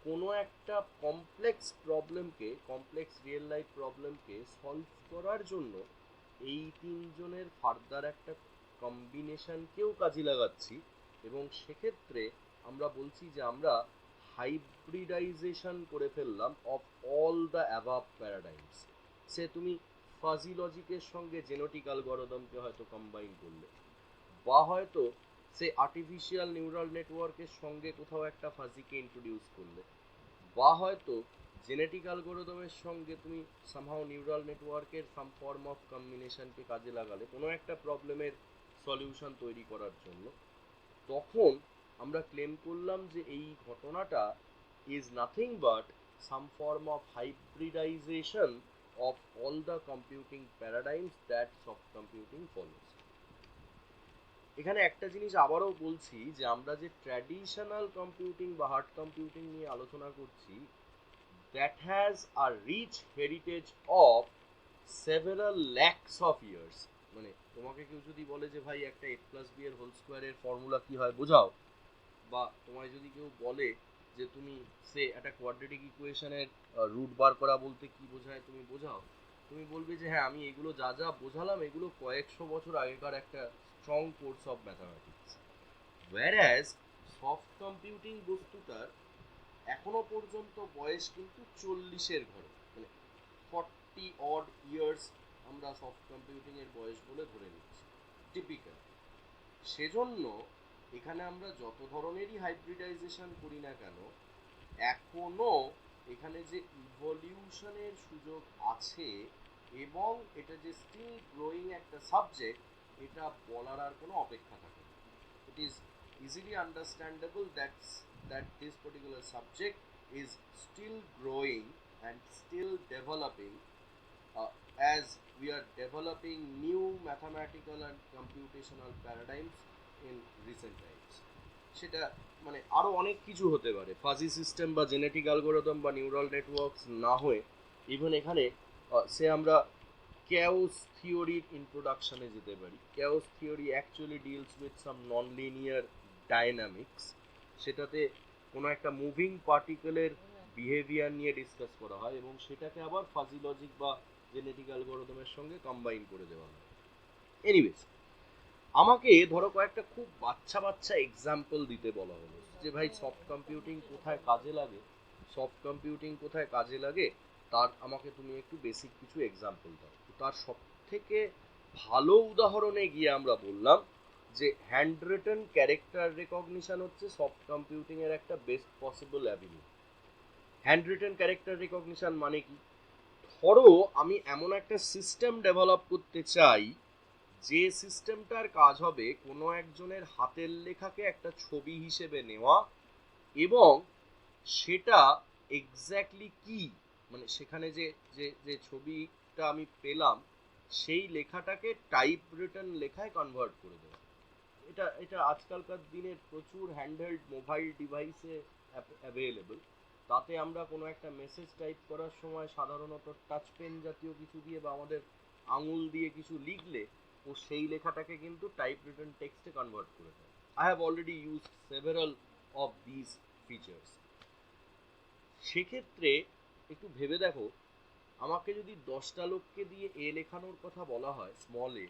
কোনো একটা কমপ্লেক্স প্রবলেমকে, কমপ্লেক্স রিয়েল লাইফ প্রবলেমকে সলভ করার জন্য এই তিনজনের ফার্দার একটা কম্বিনেশনকেও কাজে লাগাচ্ছি, এবং সেক্ষেত্রে আমরা বলছি যে আমরা হাইব্রিডাইজেশন করে ফেললাম of all the above paradigms. সে তুমি ফাজি লজিকের সঙ্গে জেনেটিক অ্যালগরিদমকে হয়তো কম্বাইন করলে, বা হয়তো সে আর্টিফিশিয়াল নিউরাল নেটওয়ার্কের সঙ্গে কোথাও একটা ফাজিকে ইন্ট্রোডিউস করলে, বা হয়তো জেনেটিক অ্যালগরিদমের সঙ্গে তুমি সামহাও নিউরাল নেটওয়ার্কের সাম ফর্ম অফ কম্বিনেশনকে কাজে লাগালে কোনো একটা প্রবলেমের সলিউশন তৈরি করার জন্য, তখন আমরা ক্লেম করলাম যে এই ঘটনাটা is nothing but some form of hybridization of all the computing প্যারাডাইমস that soft computing follows. এখানে একটা জিনিস আবারও বলছি যে আমরা যে ট্র্যাডিশনাল কম্পিউটিং বা হার্ড কম্পিউটিং নিয়ে আলোচনা করছি, that has a rich heritage of several lakhs of years। মানে তোমাকে কেউ যদি বলে যে ভাই একটা a প্লাস বি এর হোল স্কোয়ারের ফর্মুলা কি হয় বোঝাও, বা তোমায় যদি কেউ বলে যে তুমি সে একটা কোয়াড্রেটিক ইকুয়েশনের রুট বার করা বলতে কি বোঝায় তুমি বোঝাও, তুমি বলবে যে হ্যাঁ আমি এগুলো যা যা বোঝালাম এগুলো কয়েকশো বছর আগেকার একটা strong course of mathematics. whereas soft computing বস্তুটার এখনো পর্যন্ত বয়স কিন্তু 40-এর ঘরে, মানে 40 অড ইয়ার্স আমরা সফট কম্পিউটিং এর বয়স বলে ধরে নিচ্ছি টিপিক্যাল। সেজন্য এখানে আমরা যত ধরনেরই হাইব্রিডাইজেশন করি না কেন, এখনো এখানে যে ইভলিউশনের সুযোগ আছে এবং এটা যে স্টিল গ্রোয়িং একটা সাবজেক্ট, এটা বলার আর কোনো অপেক্ষা থাকে না। It is easily understandable that this particular subject is still growing and still developing as we are developing new mathematical and computational paradigms in recent times। সেটা মানে আরো অনেক কিছু হতে পারে, ফাজি সিস্টেম বা জেনেটিক অ্যালগরিদম বা নিউরাল নেটওয়ার্কস না হয়ে ইভেন এখানে সে আমরা chaos থিওরির ইন্ট্রোডাকশনে যেতে পারি। chaos theory actually deals with some non linear dynamics, সেটাতে কোনো একটা মুভিং পার্টিকেলের বিহেভিয়ার নিয়ে ডিসকাস করা হয় এবং সেটাকে আবার ফাজি লজিক বা জেনেটিক অ্যালগরিদমের সঙ্গে কম্বাইন করে দেওয়া হয়। এনিওয়েজ, আমাকে ধরো কয়েকটা খুব বাচ্চা বাচ্চা এক্সাম্পল দিতে বলা হলো যে ভাই সফট কম্পিউটিং কোথায় কাজে লাগে, সফট কম্পিউটিং কোথায় কাজে লাগে তার আমাকে তুমি একটু বেসিক কিছু এক্সাম্পল দাও। তার সব থেকে ভালো উদাহরণে গিয়ে আমরা বললাম যে হ্যান্ড রিটেন ক্যারেক্টার রেকগনিশন হচ্ছে সফট কম্পিউটিং এর একটা best possible avenue. Hand written character recognition মানে কি? ধরো আমি এমন একটা সিস্টেম ডেভেলপ করতে চাই যে সিস্টেমটার কাজ হবে কোনো একজনের হাতের লেখাকে একটা ছবি হিসেবে নেওয়া এবং সেটা এক্স্যাক্টলি কি, মানে সেখানে যে যে যে ছবিটা আমি পেলাম সেই লেখাটাকে টাইপ রিটেন লেখায় কনভার্ট করে দেওয়া। এটা এটা আজকালকার দিনের প্রচুর হ্যান্ডহেল্ড মোবাইল ডিভাইসে অ্যাভেলেবল। তাতে আমরা কোনো একটা মেসেজ টাইপ করার সময় সাধারণত টাচ পেন জাতীয় কিছু দিয়ে বা আমাদের আঙুল দিয়ে কিছু লিখলে ও সেই লেখাটাকে কিন্তু টাইপ রিটেন টেক্সটে কনভার্ট করে দেয়। I have already used several of this features. সেক্ষেত্রে একটু ভেবে দেখো, আমাকে যদি 10টা লোককে দিয়ে এ লেখানোর কথা বলা হয় স্মল এ,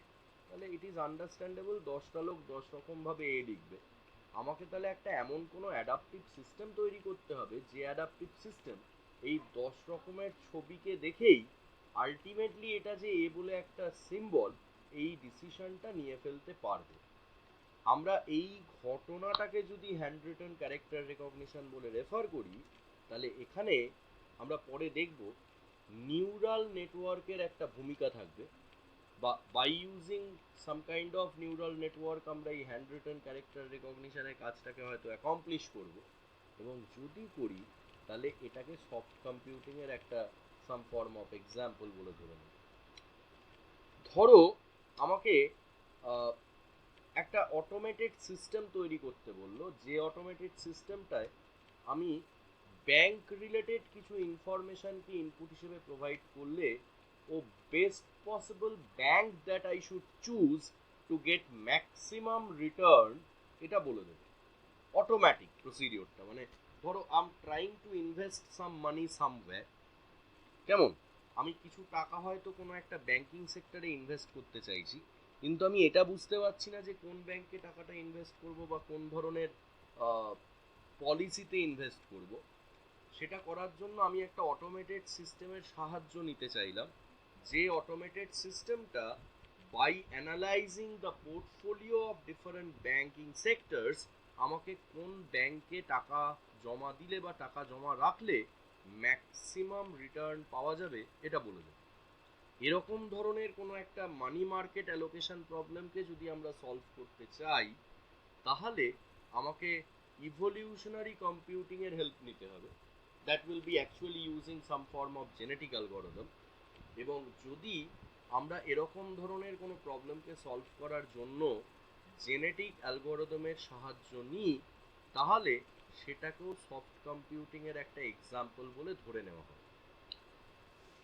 তাহলে ইট ইজ আন্ডারস্ট্যান্ডেবল 10টা লোক 10 রকম ভাবে এ লিখবে। আমাকে তাহলে একটা এমন কোনো অ্যাডাপটিভ সিস্টেম তৈরি করতে হবে যে অ্যাডাপটিভ সিস্টেম এই 10 রকমের ছবিকে দেখেই আলটিমেটলি এটা যে এ বলে একটা সিম্বল এই ডিসিশনটা নিয়ে ফেলতে পারবে। আমরা এই ঘটনাটাকে যদি হ্যান্ড রিটেন ক্যারেক্টার রেকগনিশন বলে রেফার করি, তাহলে এখানে আমরা পরে দেখব নিউরাল নেটওয়ার্কের একটা ভূমিকা থাকবে, বা by using some kind of neural network আমরা এই হ্যান্ড রিটেন ক্যারেক্টার রেকগনিশনের কাজটাকে হয়তো অ্যাকমপ্লিশ করব, এবং যদি করি তাহলে এটাকে সফট কম্পিউটিং এর একটা সাম ফর্ম অফ এক্সাম্পল বলে ধরে নেব। ধরো আমাকে একটা অটোমেটেড সিস্টেম তৈরি করতে বললো, যে অটোমেটেড সিস্টেমটায় আমি ব্যাংক রিলেটেড কিছু ইনফরমেশনকে ইনপুট হিসেবে প্রোভাইড করলে ও best possible bank that I should choose to get maximum return এটা বলে দেবে। অটোমেটিক প্রসিডিওরটা মানে ধরো I am trying to invest some money somewhere, কেমন আমি কিছু টাকা হয়তো কোনো একটা ব্যাংকিং সেক্টরে ইনভেস্ট করতে চাইছি, কিন্তু আমি এটা বুঝতে পারছি না যে কোন ব্যাংকে টাকাটা ইনভেস্ট করব বা কোন ধরনের পলিসিতে ইনভেস্ট করব। সেটা করার জন্য আমি একটা অটোমেটেড সিস্টেমের সাহায্য নিতে চাইলাম, যে অটোমেটেড সিস্টেমটা by analysing the portfolio of different banking sectors আমাকে কোন ব্যাংকে টাকা জমা দিলে বা টাকা জমা রাখলে ম্যাক্সিমাম রিটার্ন পাওয়া যাবে এটা বলে দেবে। এরকম ধরনের কোনো একটা মানি মার্কেট অ্যালোকেশন প্রবলেমকে যদি আমরা সলভ করতে চাই, তাহলে আমাকে ইভলিউশনারি কম্পিউটিং এর হেল্প নিতে হবে। That will be actually using some form of genetic algorithm. এবং যদি আমরা এরকম ধরনের কোনো প্রবলেমকে সলভ করার জন্য জেনেটিক অ্যালগরিদমের সাহায্য নিই, তাহলে সেটাকেও সফট কম্পিউটিং এর একটা এক্সাম্পল বলে ধরে নেওয়া হয়।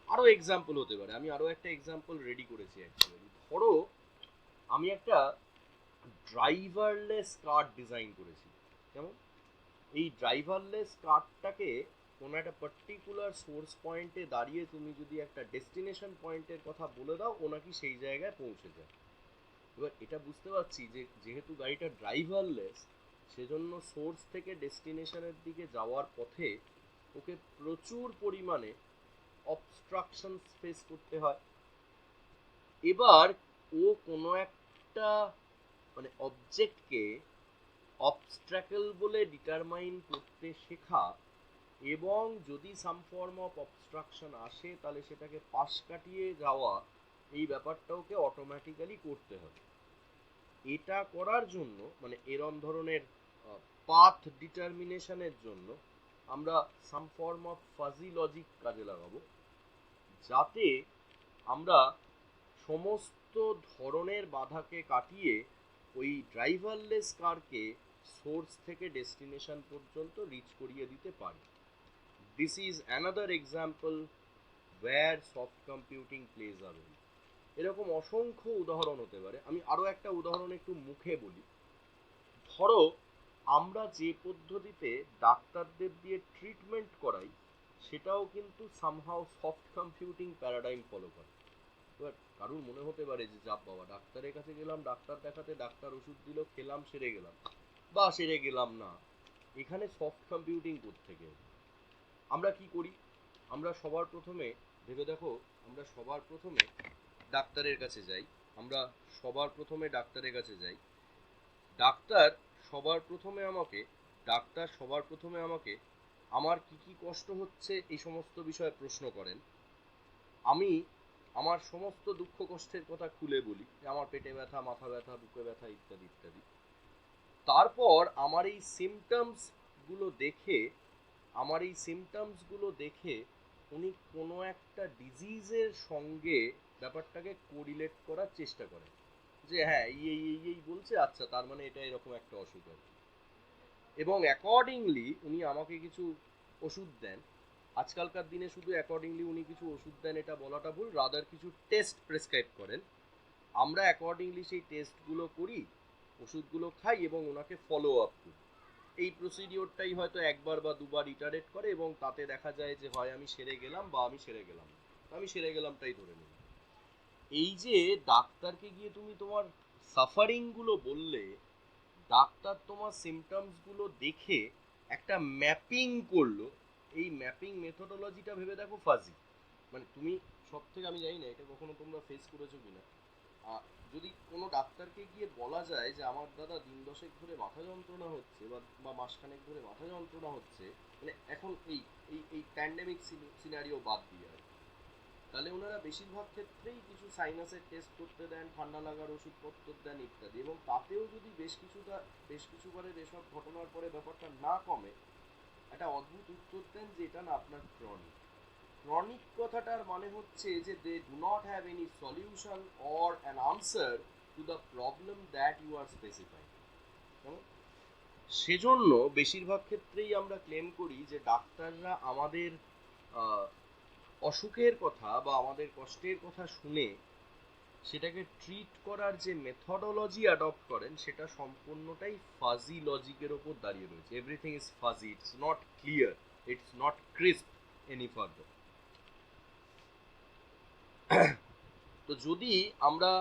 আরো এক্সাম্পল হতে পারে, আমি আরো একটা এক্সাম্পল রেডি করেছি অ্যাকচুয়ালি। ধরো আমি একটা ড্রাইভারলেস কার ডিজাইন করেছি। কেমন? এই ড্রাইভারলেস কারটাকে কোনো একটা পার্টিকুলার সোর্স পয়েন্টে দাঁড়িয়ে তুমি যদি একটা ডেস্টিনেশন পয়েন্টের কথা বলে দাও, ও নাকি সেই জায়গায় পৌঁছে যায়। এবার এটা বুঝতে পারছি যে যেহেতু গাড়িটা ড্রাইভারলেস, সেজন্য সোর্স থেকে ডেস্টিনেশনের দিকে যাওয়ার পথে ওকে প্রচুর পরিমাণে অবস্ট্রাকশন ফেস করতে হয়। এবার ও কোনো একটা মানে অবজেক্টকে অবস্ট্রাকল বলে ডিটারমাইন করতে শেখা, এবং যদি সাম ফর্ম অফ অবস্ট্রাকশন আসে তাহলে সেটাকে পাশ কাটিয়ে যাওয়া, এই ব্যাপারটা ওকে অটোমেটিক্যালি করতে হবে। এটা করার জন্য মানে এরম ধরনের পাথ ডিটারমিনেশনের জন্য আমরা সাম ফর্ম অফ ফাজি লজিক কাজে লাগাবো, যাতে আমরা সমস্ত ধরনের বাধাকে কাটিয়ে ওই ড্রাইভারলেস কারকে সোর্স থেকে ডেস্টিনেশন পর্যন্ত রিচ করিয়ে দিতে পারি। This is another example where soft computing plays a role. এরকম অসংখ্য উদাহরণ হতে পারে। আমি আরো একটা উদাহরণ একটু মুখে বলি। ধরো আমরা যে পদ্ধতিতে ডাক্তারদের দিয়ে ট্রিটমেন্ট করাই, সেটাও কিন্তু somehow soft computing paradigm follow করে। এবার কারুর মনে হতে পারে যে যা বাবা, ডাক্তারের কাছে গেলাম, ডাক্তার দেখাতে, ডাক্তার ওষুধ দিল, খেলাম, সেরে গেলাম, বা সেরে গেলাম না, এখানে সফট কম্পিউটিং কোত্থেকে? আমরা কি করি? আমরা সবার প্রথমে ভেবে দেখো, আমরা সবার প্রথমে ডাক্তারের কাছে যাই। ডাক্তার সবার প্রথমে আমাকে আমার কি কি কষ্ট হচ্ছে এই সমস্ত বিষয়ে প্রশ্ন করেন। আমি আমার সমস্ত দুঃখ কষ্টের কথা খুলে বলি, যে আমার পেটে ব্যথা, মাথা ব্যথা, বুকে ব্যথা, ইত্যাদি ইত্যাদি। তারপর আমার এই সিমটমস গুলো দেখে উনি কোনো একটা ডিজিজের সঙ্গে ব্যাপারটাকে কোরিলেট করার চেষ্টা করেন, যে হ্যাঁ এই বলছে, আচ্ছা তার মানে এটা এরকম একটা অসুখ আছে। এবং অ্যাকর্ডিংলি উনি আমাকে কিছু ওষুধ দেন। আজকালকার দিনে শুধু অ্যাকর্ডিংলি উনি কিছু ওষুধ দেন এটা বলাটা ভুল, রাদার কিছু টেস্ট প্রেসক্রাইব করেন। আমরা অ্যাকর্ডিংলি সেই টেস্টগুলো করি, ওষুধগুলো খাই এবং ওনাকে ফলো আপ করি। এই প্রসিডিওরটাই হয়তো একবার বা দুবার ইটারেট করে, এবং তাতে দেখা যায় যে হয় আমি সেরে গেলাম বা আমি সেরে গেলাম না। আমি সেরে গেলামটাই ধরে নিই। এই যে ডাক্তারকে গিয়ে তুমি তোমার সাফারিং গুলো বললে, ডাক্তার তোমার সিমটমস গুলো দেখে একটা ম্যাপিং করলো। এই ম্যাপিং মেথোডোলজিটা ভেবে দেখো ফাজি। মানে তুমি সব থেকে, আমি জানি না এটা কখনো তোমরা ফেস করেছো কিনা, যদি কোনো ডাক্তারকে গিয়ে বলা যায় যে আমার দাদা দিন দশেক ধরে মাথা যন্ত্রণা হচ্ছে বা মাসখানেক ধরে মাথা যন্ত্রণা হচ্ছে, মানে এখন এই এই এই প্যান্ডেমিক সিনারিও বাদ দিয়ে আর, তাহলে ওনারা বেশিরভাগ ক্ষেত্রেই কিছু সাইনাসের টেস্ট করতে দেন, ঠান্ডা লাগার ওষুধপত্র দেন ইত্যাদি। এবং তাতেও যদি বেশ কিছুবারের এসব ঘটনার পরে ব্যাপারটা না কমে, একটা অদ্ভুত উত্তর দেন যে এটা না আপনার ক্রনিক কথাটার মানে হচ্ছে যে they do not have any solution or an answer to the problem that you are specifying. সেজন্য বেশিরভাগ ক্ষেত্রেই আমরা ক্লেম করি যে ডাক্তাররা আমাদের অসুখের কথা বা আমাদের কষ্টের কথা শুনে সেটাকে ট্রিট করার যে মেথডোলজি অ্যাডপ্ট করেন, সেটা সম্পূর্ণটাই ফাজি লজিকের ওপর দাঁড়িয়ে রয়েছে। Everything is fuzzy, it's not clear, it's not crisp any further. তো যদি আমরা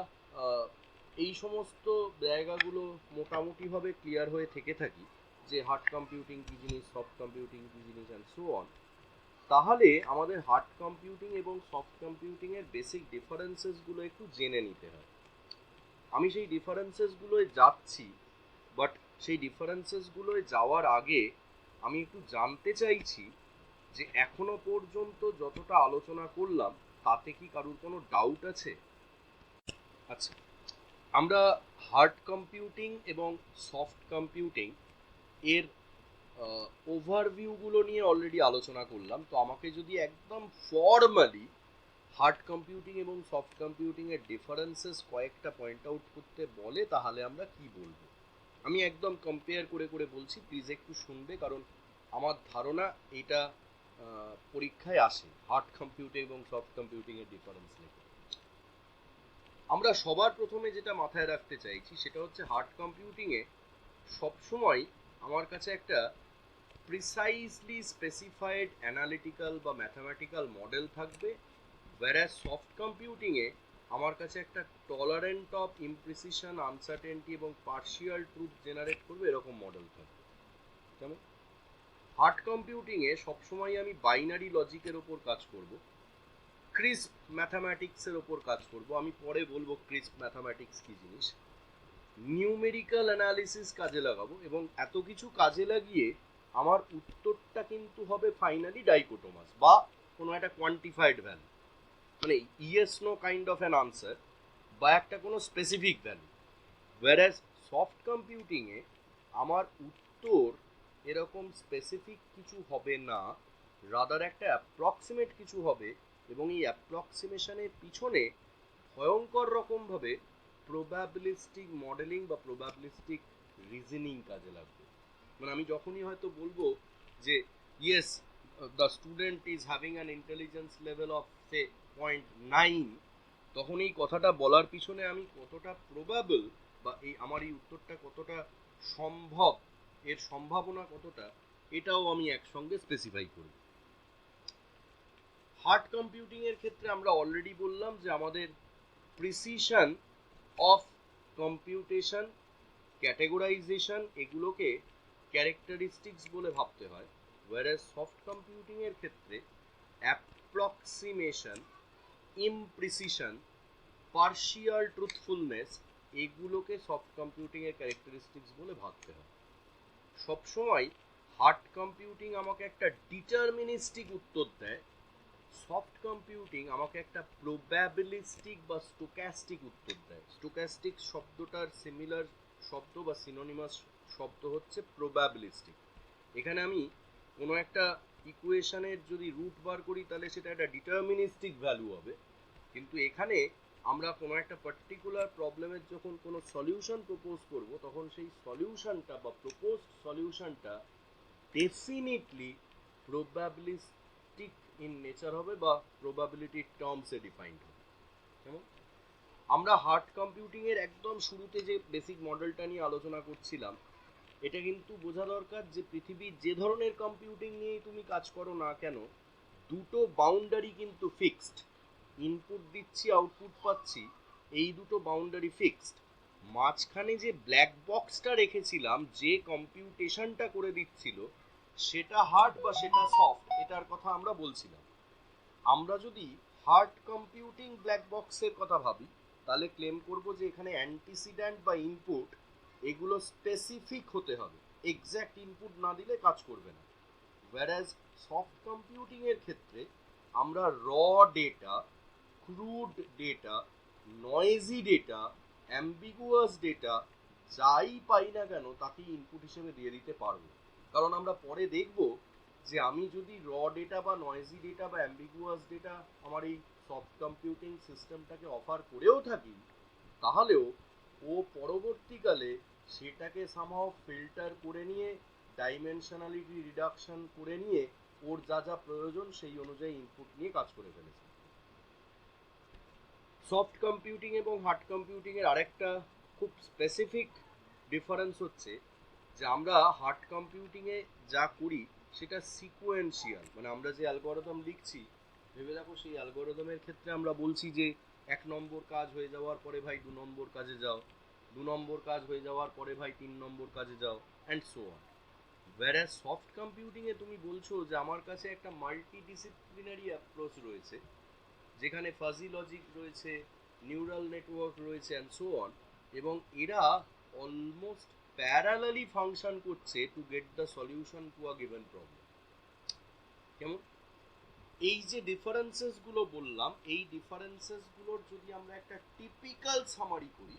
এই সমস্ত জায়গাগুলো মোটামুটিভাবে ক্লিয়ার হয়ে থেকে থাকি, যে হার্ড কম্পিউটিং কি জিনিস, সফট কম্পিউটিং কি জিনিস, অ্যান্ড সো অন, তাহলে আমাদের হার্ড কম্পিউটিং এবং সফট কম্পিউটিং এর বেসিক ডিফারেন্সেসগুলো একটু জেনে নিতে হয়। আমি সেই ডিফারেন্সেসগুলোয় যাচ্ছি, বাট সেই ডিফারেন্সেসগুলোয় যাওয়ার আগে আমি একটু জানতে চাইছি যে এখনো পর্যন্ত যতটা আলোচনা করলাম তাতে কি কারোর কোনো ডাউট আছে? আচ্ছা, আমরা হার্ড কম্পিউটিং এবং সফট কম্পিউটিং এর ওভারভিউগুলো নিয়ে অলরেডি আলোচনা করলাম। তো আমাকে যদি একদম ফর্মালি হার্ড কম্পিউটিং এবং সফট কম্পিউটিং এর ডিফারেন্সেস কয়েকটা পয়েন্ট আউট করতে বলে তাহলে আমরা কি বলবো? আমি একদম কম্পেয়ার করে করে বলছি, প্লিজ একটু শুনবে, কারণ আমার ধারণা এটা পরীক্ষায় আসে হার্ড কম্পিউটিং এবং সফট কম্পিউটিং এর ডিফারেন্স নিয়ে। আমরা সবার প্রথমে যেটা মাথায় রাখতে চাইছি সেটা হচ্ছে হার্ড কম্পিউটিং এ সবসময় আমার কাছে একটা প্রিসাইজলি স্পেসিফাইড অ্যানালিটিক্যাল বা ম্যাথামেটিক্যাল মডেল থাকবে, whereas সফট কম্পিউটিং এ আমার কাছে একটা টলারেন্ট অফ ইমপ্রিসিশন, আনসার্টেনটি এবং পার্শিয়াল ট্রুথ জেনারেট করবে এরকম মডেল থাকবে। কেমন? হার্ড কম্পিউটিং এ সবসময় আমি বাইনারি লজিকের ওপর কাজ করব, ক্রিস্প ম্যাথামেটিক্সের ওপর কাজ করব। আমি পরে বলবো ক্রিস্প ম্যাথামেটিক্স কি জিনিস। নিউমেরিক্যাল অ্যানালিসিস কাজে লাগাবো এবং এত কিছু কাজে লাগিয়ে আমার উত্তরটা কিন্তু হবে ফাইনালি ডাইকোটোমাস বা কোনো একটা কোয়ান্টিফাইড ভ্যালু, মানে yes no kind of an answer বা একটা কোনো specific value. Whereas soft computing এ আমার উত্তর এরকম স্পেসিফিক কিছু হবে না, রাদার একটা অ্যাপ্রক্সিমেট কিছু হবে এবং এই অ্যাপ্রক্সিমেশনের পিছনে ভয়ঙ্কর রকমভাবে প্রবাবিলিস্টিক মডেলিং বা প্রবাবিলিস্টিক রিজনিং কাজে লাগবে। মানে আমি যখনই হয়তো বলবো যে yes the student is having an intelligence level of say 0.9, তখন এই কথাটা বলার পিছনে আমি কতটা প্রবাবল বা আমার এই উত্তরটা কতটা সম্ভব, এর সম্ভাবনা কতটা, এটাও আমি একসঙ্গে স্পেসিফাই করব। হার্ড কম্পিউটিং এর ক্ষেত্রে আমরা অলরেডি বললাম যে আমাদের প্রিসিশন অফ কম্পিউটেশন, ক্যাটেগরাইজেশন, এগুলোকে ক্যারেক্টারিস্টিক্স বলে ভাবতে হয়, whereas সফট কম্পিউটিং এর ক্ষেত্রে অ্যাপ্রক্সিমেশন, ইমপ্রিসিশন, পার্শিয়াল ট্রুথফুলনেস, এগুলোকে সফট কম্পিউটিং এর ক্যারেক্টারিস্টিক্স বলে ভাবতে হয়। সবসময় হার্ড কম্পিউটিং আমাকে একটা ডিটারমিনিস্টিক উত্তর দেয়, সফট কম্পিউটিং আমাকে একটা প্রবাবিলিস্টিক বা স্টোক্যাস্টিক উত্তর দেয়। স্টোক্যাস্টিক শব্দটার সিমিলার শব্দ বা সিনোনিমাস শব্দ হচ্ছে প্রবাবিলিস্টিক। এখানে আমি কোনো একটা ইকুয়েশনের যদি রুট বার করি তাহলে সেটা একটা ডিটারমিনিস্টিক ভ্যালু হবে, কিন্তু এখানে আমরা কোনো একটা পার্টিকুলার প্রবলেমের যখন কোনো সলিউশন প্রপোজ করব তখন সেই সলিউশনটা বা প্রপোজড সলিউশনটা ডেফিনেটলি প্রবাবিলিস্টিক ইন নেচার হবে বা প্রবাবিলিটি টার্মসে ডিফাইন্ড হবে। কেমন? আমরা হার্ড কম্পিউটিং এর একদম শুরুতে যে বেসিক মডেলটা নিয়ে আলোচনা করছিলাম, এটা কিন্তু বোঝা দরকার যে পৃথিবীর যে ধরনের কম্পিউটিং নিয়েই তুমি কাজ করো না কেন, দুটো বাউন্ডারি কিন্তু ফিক্সড। ইনপুট দিচ্ছি, আউটপুট পাচ্ছি, এই দুটো বাউন্ডারি ফিক্সড। মাঝখানে যে ব্ল্যাক বক্সটা রেখেছিলাম, যে কম্পিউটেশনটা করে দিচ্ছিল, সেটা হার্ড বা সেটা সফট, এটার কথা আমরা বলছিলাম। আমরা যদি হার্ড কম্পিউটিং ব্ল্যাক বক্সের কথা ভাবি তাহলে ক্লেম করব যে এখানে অ্যান্টিসিডেন্ট বা ইনপুট এগুলো স্পেসিফিক হতে হবে, এক্স্যাক্ট ইনপুট না দিলে কাজ করবে না। whereas সফট কম্পিউটিং এর ক্ষেত্রে আমরা র data, crude data, noisy data, ambiguous data যাই পাই না কেন তাকেই ইনপুট হিসেবে দিয়ে দিতে পারবো। কারণ আমরা পরে দেখব যে আমি যদি র ডেটা বা নয়েজি ডেটা বা অ্যাম্বিগুয়াস ডেটা আমার এই সফট কম্পিউটিং সিস্টেমটাকে অফার করেও থাকি, তাহলেও ও পরবর্তীকালে সেটাকে সামহাও ফিল্টার করে নিয়ে ডাইমেনশনালিটি রিডাকশন করে নিয়ে ওর যা যা প্রয়োজন সেই অনুযায়ী ইনপুট নিয়ে কাজ করে ফেলেছে। সফট কম্পিউটিং এবং হার্ড কম্পিউটিং এর আরেকটা খুব স্পেসিফিক ডিফারেন্স হচ্ছে যে আমরা হার্ড কম্পিউটিং এ যা করি সেটা সিকোয়েন্সিয়াল, মানে আমরা যে অ্যালগরিদম লিখছি, ভেবে দেখো সেই অ্যালগরিদমের ক্ষেত্রে আমরা বলছি যে 1 নম্বর কাজ হয়ে যাওয়ার পরে ভাই 2 নম্বর কাজে যাও, 2 নম্বর কাজ হয়ে যাওয়ার পরে ভাই 3 নম্বর কাজে যাও, and so on. whereas soft computing এ তুমি বলছো যে আমার কাছে একটা মাল্টি ডিসিপ্লিনারি অ্যাপ্রোচ রয়েছে, যেখানে ফাজি লজিক রয়েছে, নিউরাল নেটওয়ার্ক রয়েছে, অ্যান্ড সো অন, এবং এরা অলমোস্ট প্যারালালি ফাংশন করছে to get the solution to a given problem. কেমন? এই যে ডিফারেন্সেস গুলো বললাম, এই ডিফারেন্সেস গুলোর যদি আমরা একটা টিপিক্যাল সামারি করি,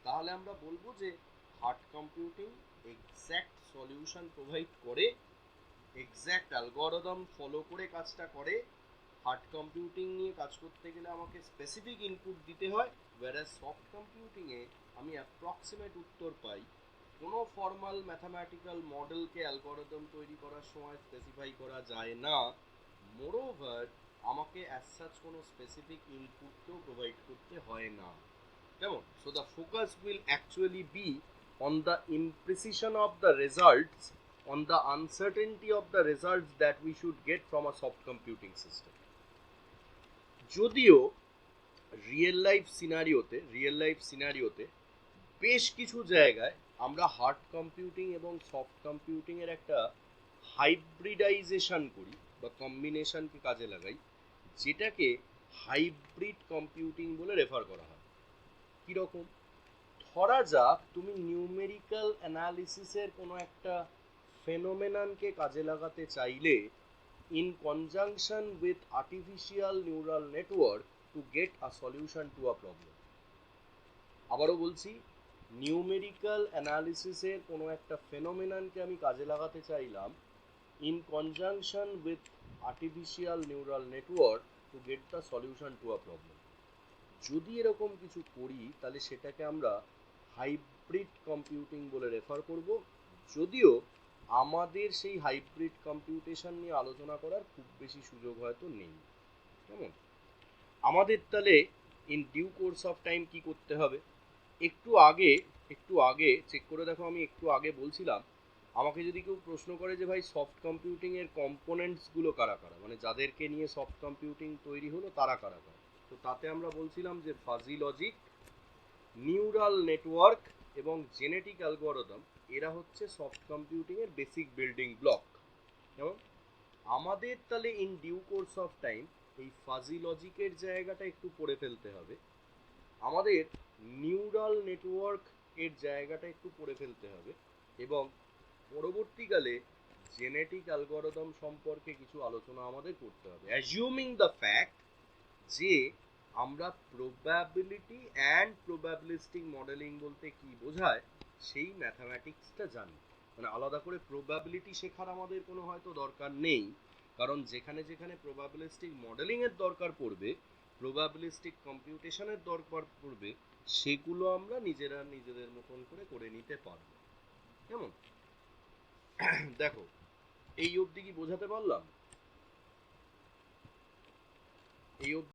তাহলে আমরা বলবো যে hard computing exact solution provide করে, এক্স্যাক্ট অ্যালগরিদম ফলো করে কাজটা করে। হার্ড কম্পিউটিং নিয়ে কাজ করতে গেলে আমাকে স্পেসিফিক ইনপুট দিতে হয়, whereas সফট কম্পিউটিংয়ে আমি অ্যাপ্রক্সিমেট উত্তর পাই। কোনো ফর্মাল ম্যাথামেটিক্যাল মডেলকে অ্যালগরিদম তৈরি করার সময় স্পেসিফাই করা যায় না। মোরওভার আমাকে অ্যাজ সাচ কোনো স্পেসিফিক ইনপুটও প্রোভাইড করতে হয় না। কেমন? So the focus will actually be on the imprecision of the results, on the uncertainty of the results that we should get from a soft computing system. যদিও real life সিনারিওতে বেশ কিছু জায়গায় আমরা হার্ড কম্পিউটিং এবং soft computing এর একটা hybridization করি বা কম্বিনেশনকে কাজে লাগাই, যেটাকে হাইব্রিড কম্পিউটিং বলে রেফার করা হয়। কিরকম? ধরা যাক তুমি নিউমেরিক্যাল অ্যানালিসিসের কোনো একটা ফেনোমেননকে কাজে লাগাতে চাইলে in conjunction with artificial neural network to get a solution to a problem. আবারও বলছি, নিউমেরিক্যাল অ্যানালিসিসের কোনো একটা ফেনোমেননকে আমি কাজে লাগাতে চাইলাম in conjunction with artificial neural network to get the solution to a problem. যদি এরকম কিছু করি তাহলে সেটাকে আমরা হাইব্রিড কম্পিউটিং বলে রেফার করব, যদিও আমাদের সেই হাইব্রিড কম্পিউটেশন নিয়ে আলোচনা করার খুব বেশি সুযোগ হয়তো নেই। কেমন? আমাদের তাহলে in due course of time কি করতে হবে? একটু আগে চেক করে দেখো, আমি একটু আগে বলছিলাম আমাকে যদি কেউ প্রশ্ন করে যে ভাই সফট কম্পিউটিং এর কম্পোনেন্টস গুলো কারা কারা, মানে যাদেরকে নিয়ে সফট কম্পিউটিং তৈরি হলো তারা কারা কারা, তো তাতে আমরা বলছিলাম যে ফাজি লজিক, নিউরাল নেটওয়ার্ক এবং জেনেটিক অ্যালগরিদম, এরা হচ্ছে সফট কম্পিউটিং এর বেসিক বিল্ডিং ব্লক। যেমন আমাদের তাহলে in due course of time এই ফাজি লজিকের জায়গাটা একটু পড়ে ফেলতে হবে, আমাদের নিউরাল নেটওয়ার্ক এর জায়গাটা একটু পড়ে ফেলতে হবে, এবং পরবর্তীকালে জেনেটিক অ্যালগরিদম সম্পর্কে কিছু আলোচনা আমাদের করতে হবে, অ্যাজিউমিং দ্য ফ্যাক্ট যে আমরা প্রবাবিলিটি অ্যান্ড প্রবাবিলিস্টিক মডেলিং বলতে কি বোঝায় সেই ম্যাথামেটিক্সটা জানি। মানে আলাদা করে প্রবাবিলিটি শেখার আমাদের কোনো হয়তো দরকার নেই, কারণ যেখানে যেখানে প্রবাবিলিস্টিক মডেলিং এর দরকার পড়বে, প্রবাবিলিস্টিক কম্পিউটেশনের দরকার পড়বে, সেগুলো আমরা নিজেদের মতন করে নিতে পারবো। কেমন? দেখো, এই অবধি কি বোঝাতে পারলাম? এই অবধি